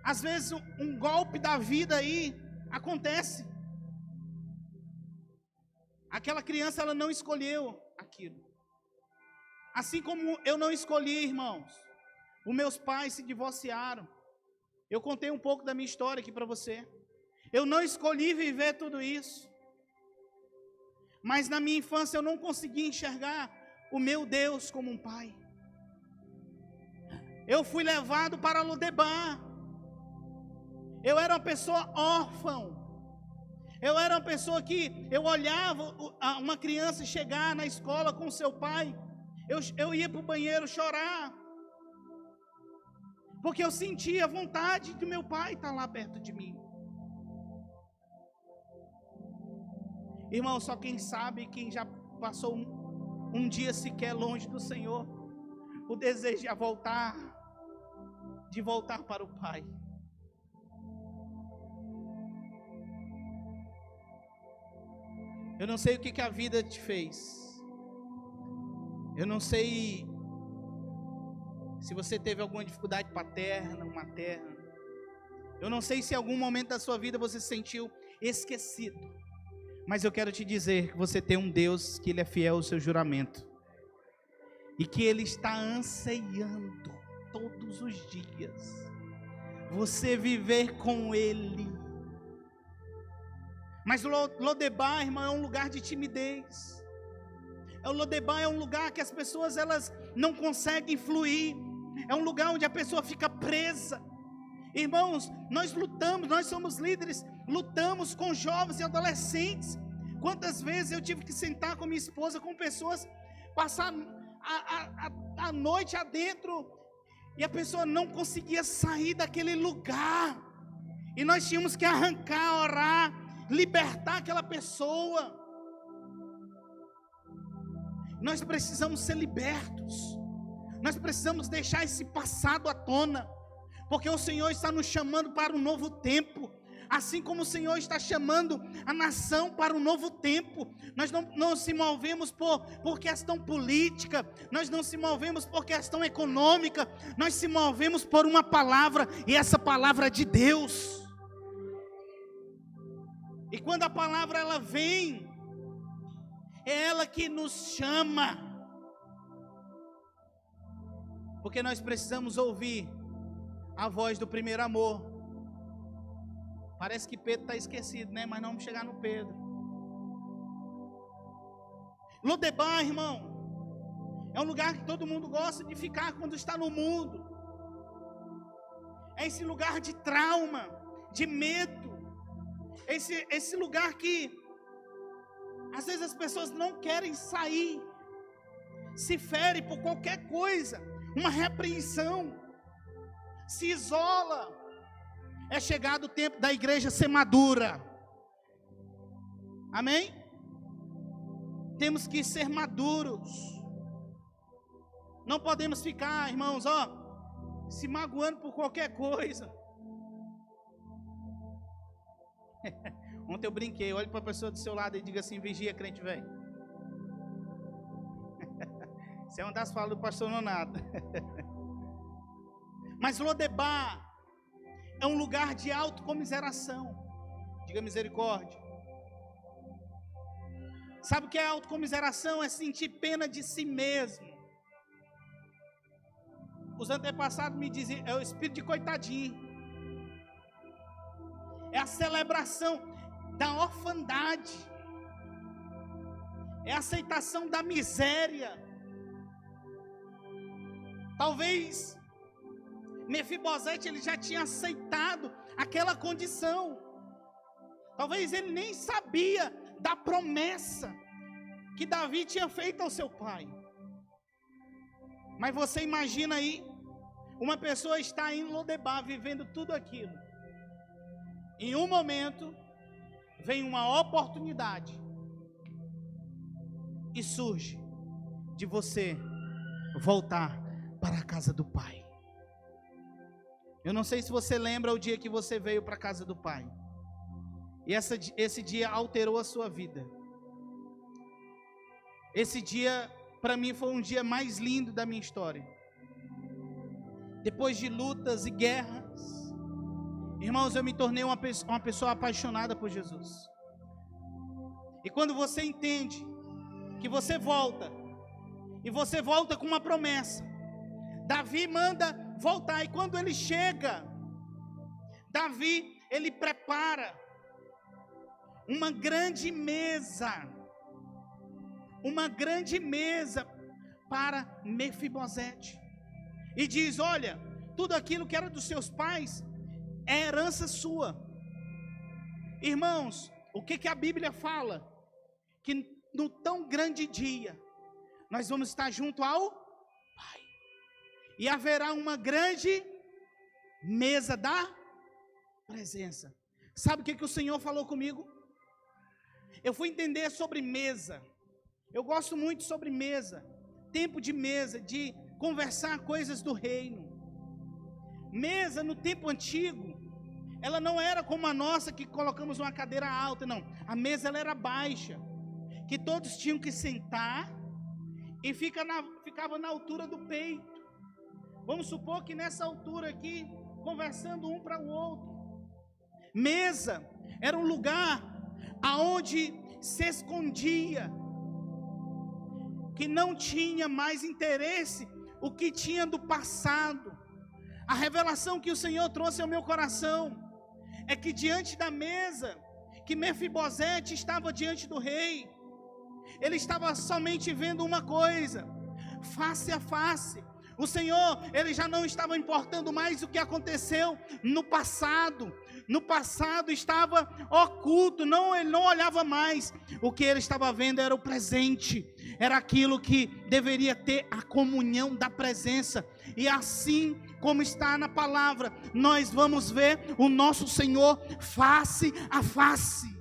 às vezes um golpe da vida aí acontece. Aquela criança, ela não escolheu aquilo. Assim como eu não escolhi, irmãos. Os meus pais se divorciaram. Eu contei um pouco da minha história aqui para você. Eu não escolhi viver tudo isso. Mas na minha infância eu não consegui enxergar o meu Deus como um pai. Eu fui levado para Lodebar. Eu era uma pessoa órfã. Eu era uma pessoa que eu olhava uma criança chegar na escola com seu pai. Eu ia para o banheiro chorar, porque eu sentia vontade de meu pai estar lá perto de mim. Irmão, só quem sabe, quem já passou um dia sequer longe do Senhor, o desejo de voltar para o Pai. Eu não sei o que a vida te fez. Eu não sei se você teve alguma dificuldade paterna ou materna. Eu não sei se em algum momento da sua vida você se sentiu esquecido. Mas eu quero te dizer que você tem um Deus que Ele é fiel ao seu juramento. E que Ele está ansiando todos os dias você viver com Ele. Mas Lodebar, irmão, é um lugar de timidez. O Lodebar é um lugar que as pessoas elas não conseguem fluir. É um lugar onde a pessoa fica presa. Irmãos, nós lutamos, nós somos líderes, lutamos com jovens e adolescentes. Quantas vezes eu tive que sentar com minha esposa, com pessoas, passar a noite adentro, e a pessoa não conseguia sair daquele lugar. E nós tínhamos que arrancar, orar, libertar aquela pessoa. Nós precisamos ser libertos. Nós precisamos deixar esse passado à tona. Porque o Senhor está nos chamando para um novo tempo. Assim como o Senhor está chamando a nação para um novo tempo. Nós não se movemos por questão política. Nós não se movemos por questão econômica. Nós se movemos por uma palavra. E essa palavra é de Deus. E quando a palavra ela vem, é ela que nos chama. Porque nós precisamos ouvir a voz do primeiro amor. Parece que Pedro está esquecido, né? Mas não vamos chegar no Pedro. Lodebar, irmão, é um lugar que todo mundo gosta de ficar quando está no mundo. É esse lugar de trauma, de medo. Esse lugar que às vezes as pessoas não querem sair. Se fere por qualquer coisa, uma repreensão. Se isola. É chegado o tempo da igreja ser madura. Amém? Temos que ser maduros. Não podemos ficar, irmãos, se magoando por qualquer coisa. Ontem eu brinquei, olhe para a pessoa do seu lado e diga assim: vigia, crente velho. Isso é uma das falas do pastor Nonato. Mas Lodebar é um lugar de autocomiseração. Diga misericórdia. Sabe o que é autocomiseração? É sentir pena de si mesmo. Os antepassados me diziam, é o espírito de coitadinho. É a celebração da orfandade. É a aceitação da miséria. Talvez Mefibosete ele já tinha aceitado aquela condição. Talvez ele nem sabia da promessa que Davi tinha feito ao seu pai. Mas você imagina aí, uma pessoa está em Lodebar vivendo tudo aquilo. Em um momento, vem uma oportunidade. E surge de você voltar para a casa do pai. Eu não sei se você lembra o dia que você veio para a casa do pai. E esse dia alterou a sua vida. Esse dia, para mim, foi um dia mais lindo da minha história. Depois de lutas e guerras, irmãos, eu me tornei uma pessoa apaixonada por Jesus. E quando você entende que você volta, e você volta com uma promessa, Davi manda voltar, e quando ele chega, Davi, ele prepara uma grande mesa para Mefibosete, e diz: olha, tudo aquilo que era dos seus pais é herança sua. Irmãos, o que a Bíblia fala? Que no tão grande dia, nós vamos estar junto ao Pai, e haverá uma grande mesa da presença. Sabe o que o Senhor falou comigo? Eu fui entender sobre mesa. Eu gosto muito sobre mesa, tempo de mesa, de conversar coisas do reino. Mesa no tempo antigo, ela não era como a nossa, que colocamos uma cadeira alta, não. A mesa ela era baixa, que todos tinham que sentar e ficava na altura do peito. Vamos supor que nessa altura aqui, conversando um para o outro. Mesa era um lugar aonde se escondia, que não tinha mais interesse o que tinha do passado. A revelação que o Senhor trouxe ao meu coração é que diante da mesa, que Mefibosete estava diante do rei, ele estava somente vendo uma coisa, face a face. O Senhor, ele já não estava importando mais o que aconteceu no passado. No passado estava oculto, ele não olhava mais. O que ele estava vendo era o presente, era aquilo que deveria ter a comunhão da presença. E assim como está na palavra, nós vamos ver o nosso Senhor face a face.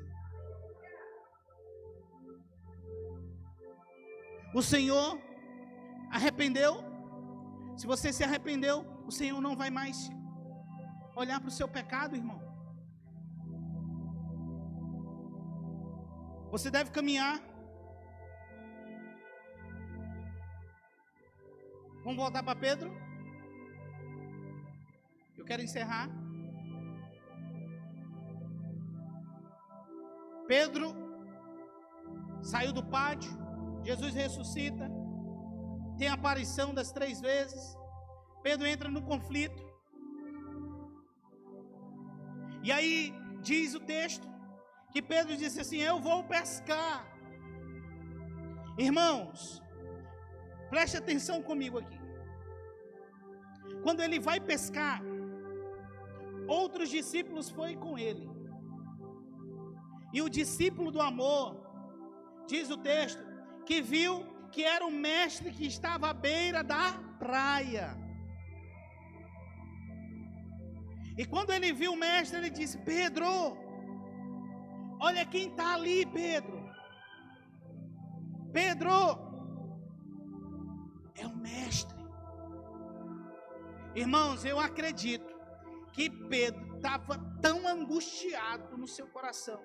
O Senhor arrependeu. Se você se arrependeu, o Senhor não vai mais olhar para o seu pecado, irmão. Você deve caminhar. Vamos voltar para Pedro. Eu quero encerrar. Pedro saiu do pátio. Jesus ressuscita. Tem a aparição das 3 vezes. Pedro entra no conflito. E aí diz o texto que Pedro disse assim: eu vou pescar. Irmãos, preste atenção comigo aqui. Quando ele vai pescar, outros discípulos foram com ele. E o discípulo do amor, diz o texto, que viu que era o mestre que estava à beira da praia. E quando ele viu o mestre, ele disse: Pedro, olha quem está ali, Pedro. Pedro, é o mestre. Irmãos, eu acredito que Pedro estava tão angustiado no seu coração.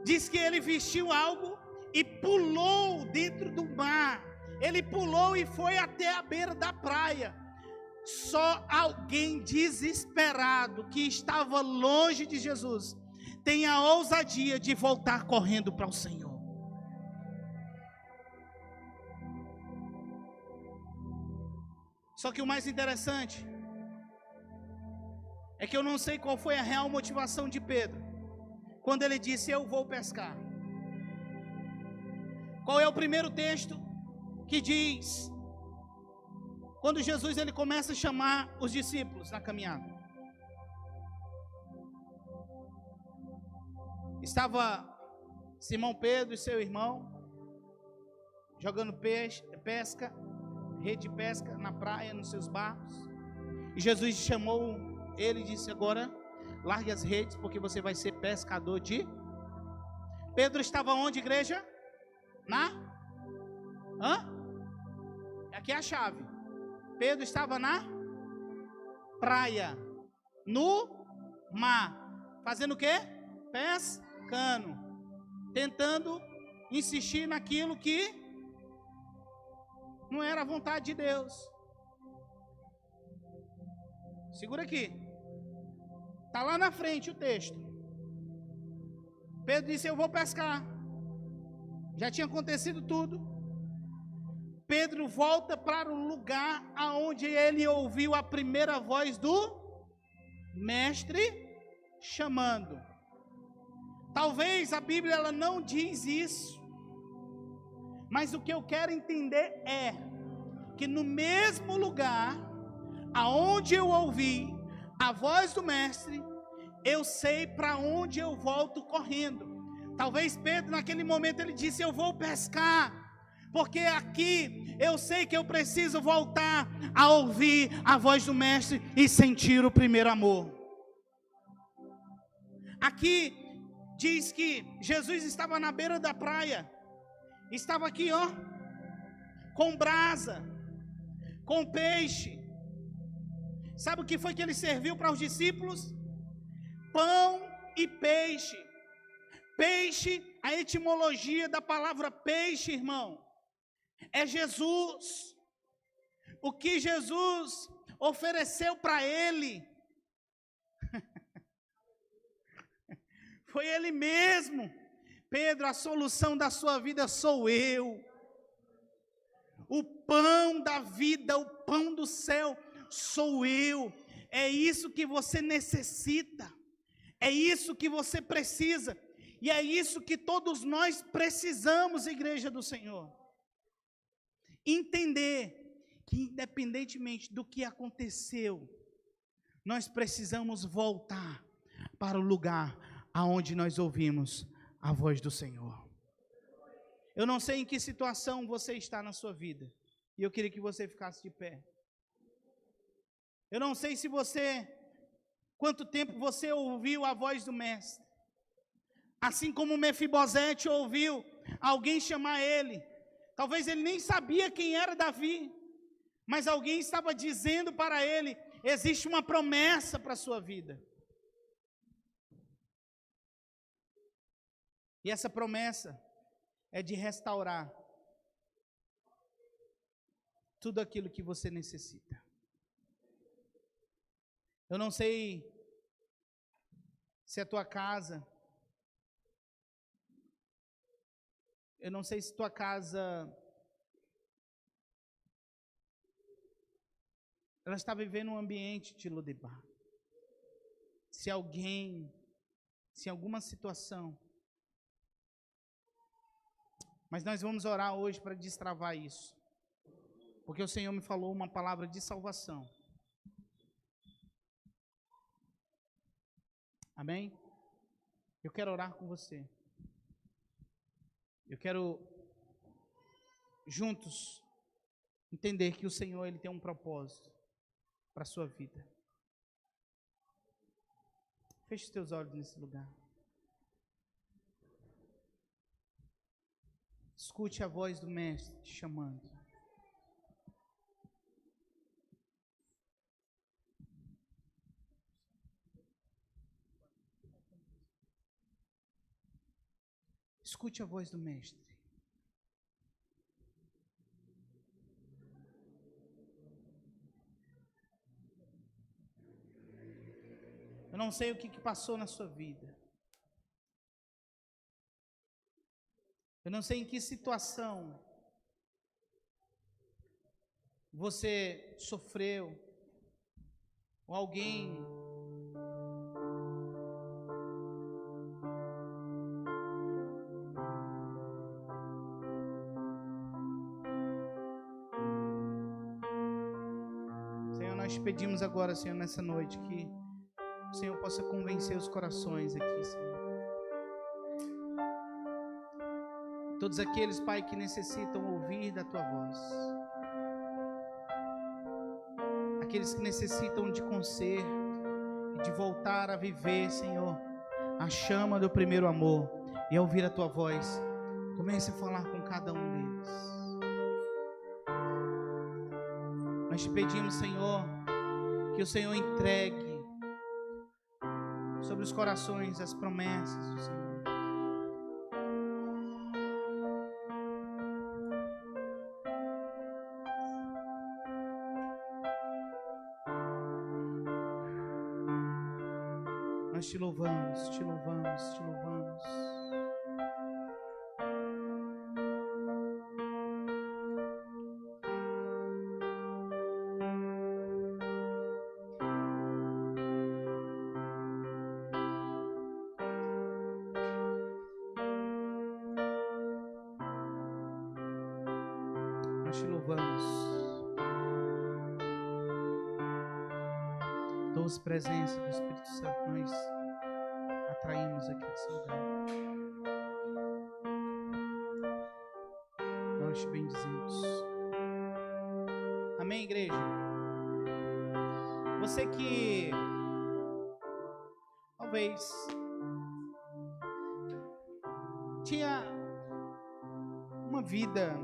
Diz que ele vestiu algo e pulou dentro do mar. Ele pulou e foi até a beira da praia. Só alguém desesperado que estava longe de Jesus tem a ousadia de voltar correndo para o Senhor. Só que o mais interessante é que eu não sei qual foi a real motivação de Pedro quando ele disse: eu vou pescar. Qual é o primeiro texto que diz, quando Jesus ele começa a chamar os discípulos na caminhada? Estava Simão Pedro e seu irmão jogando pesca, rede de pesca na praia, nos seus barcos. E Jesus chamou ele e disse: agora largue as redes, porque você vai ser pescador de... Pedro estava onde, igreja? Aqui é a chave. Pedro estava na praia, no mar, fazendo o quê? Pescando, tentando insistir naquilo que não era a vontade de Deus. Segura aqui, está lá na frente o texto. Pedro disse: eu vou pescar. Já tinha acontecido tudo. Pedro volta para o lugar aonde ele ouviu a primeira voz do mestre chamando. Talvez a Bíblia ela não diz isso, mas o que eu quero entender é que no mesmo lugar aonde eu ouvi a voz do mestre, eu sei para onde eu volto correndo. Talvez Pedro naquele momento ele disse: eu vou pescar, porque aqui eu sei que eu preciso voltar a ouvir a voz do mestre e sentir o primeiro amor. Aqui diz que Jesus estava na beira da praia, estava aqui com brasa, com peixe. Sabe o que foi que ele serviu para os discípulos? Pão e peixe. Peixe, a etimologia da palavra peixe, irmão, É Jesus. O que Jesus ofereceu para ele foi Ele mesmo. Pedro, a solução da sua vida sou eu. O pão da vida, o pão do céu sou eu. É isso que você necessita. É isso que você precisa. E é isso que todos nós precisamos, igreja do Senhor. Entender que independentemente do que aconteceu, nós precisamos voltar para o lugar aonde nós ouvimos a voz do Senhor. Eu não sei em que situação você está na sua vida, e eu queria que você ficasse de pé. Eu não sei se quanto tempo você ouviu a voz do mestre, assim como Mefibosete ouviu alguém chamar ele. Talvez ele nem sabia quem era Davi, mas alguém estava dizendo para ele: existe uma promessa para a sua vida. E essa promessa é de restaurar tudo aquilo que você necessita. Eu não sei se a tua casa, eu não sei se tua casa, ela está vivendo um ambiente de Lodebar. Se alguém, se alguma situação, mas nós vamos orar hoje para destravar isso, porque o Senhor me falou uma palavra de salvação. Amém? Eu quero orar com você. Eu quero juntos entender que o Senhor, Ele tem um propósito para a sua vida. Feche os teus olhos nesse lugar. Escute a voz do Mestre te chamando. Escute a voz do Mestre. Eu não sei o que passou na sua vida. Eu não sei em que situação você sofreu, ou alguém Senhor, nós te pedimos agora, Senhor, nessa noite, que o Senhor possa convencer os corações aqui, Senhor. Todos aqueles, Pai, que necessitam ouvir da Tua voz. Aqueles que necessitam de conserto e de voltar a viver, Senhor, a chama do primeiro amor e a ouvir a Tua voz. Comece a falar com cada um deles. Nós te pedimos, Senhor, que o Senhor entregue sobre os corações as promessas do Senhor. Nós te louvamos, te louvamos, te louvamos. Nós te louvamos. Doce presença do Espírito Santo, nós atraímos aqui nesse lugar. Nós te bendizemos. Amém, igreja? Você que talvez tinha uma vida,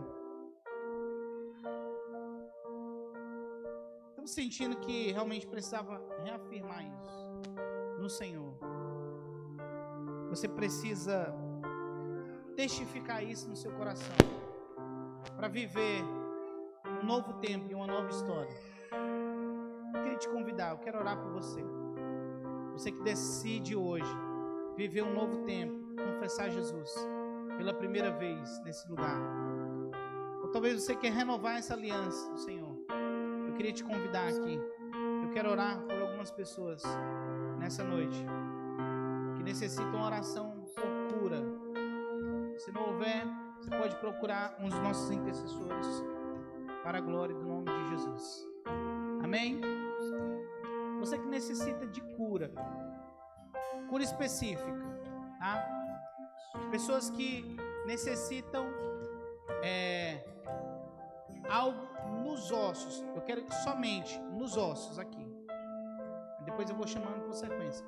estava sentindo que realmente precisava reafirmar isso no Senhor. Você precisa testificar isso no seu coração. para viver um novo tempo e uma nova história. Eu queria te convidar, eu quero orar por você. Você que decide hoje viver um novo tempo, confessar Jesus pela primeira vez nesse lugar. Ou talvez você quer renovar essa aliança do Senhor. Eu queria te convidar aqui. Eu quero orar por algumas pessoas nessa noite que necessitam uma oração por cura. Se não houver, você pode procurar um dos nossos intercessores para a glória do nome de Jesus. Amém? Você que necessita de cura específica, tá? Pessoas que necessitam algo nos ossos. Eu quero que somente nos ossos aqui. Depois eu vou chamando por sequência.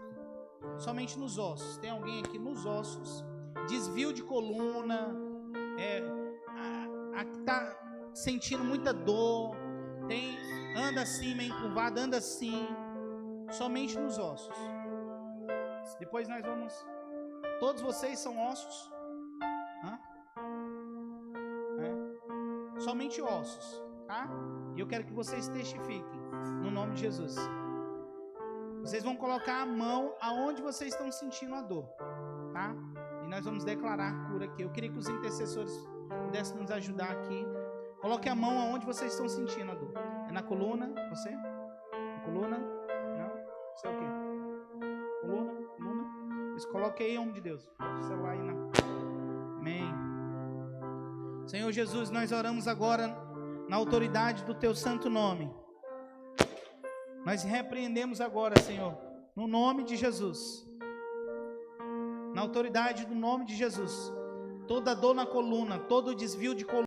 Somente nos ossos. Tem alguém aqui nos ossos? Desvio de coluna. Tá sentindo muita dor. Anda assim, meio encurvado, anda assim. Somente nos ossos. Depois nós vamos. Todos vocês são ossos? Somente ossos, tá? E eu quero que vocês testifiquem no nome de Jesus. Vocês vão colocar a mão aonde vocês estão sentindo a dor, tá? E nós vamos declarar a cura aqui. Eu queria que os intercessores pudessem nos ajudar aqui. Coloque a mão aonde vocês estão sentindo a dor. É na coluna? Você? Na coluna? Não? Isso é o quê? Coluna? Isso, coloque aí em nome de Deus. Bota o celular aí na... Amém. Senhor Jesus, nós oramos agora na autoridade do Teu santo nome. Nós repreendemos agora, Senhor, no nome de Jesus. Na autoridade do nome de Jesus. Toda dor na coluna, todo desvio de coluna.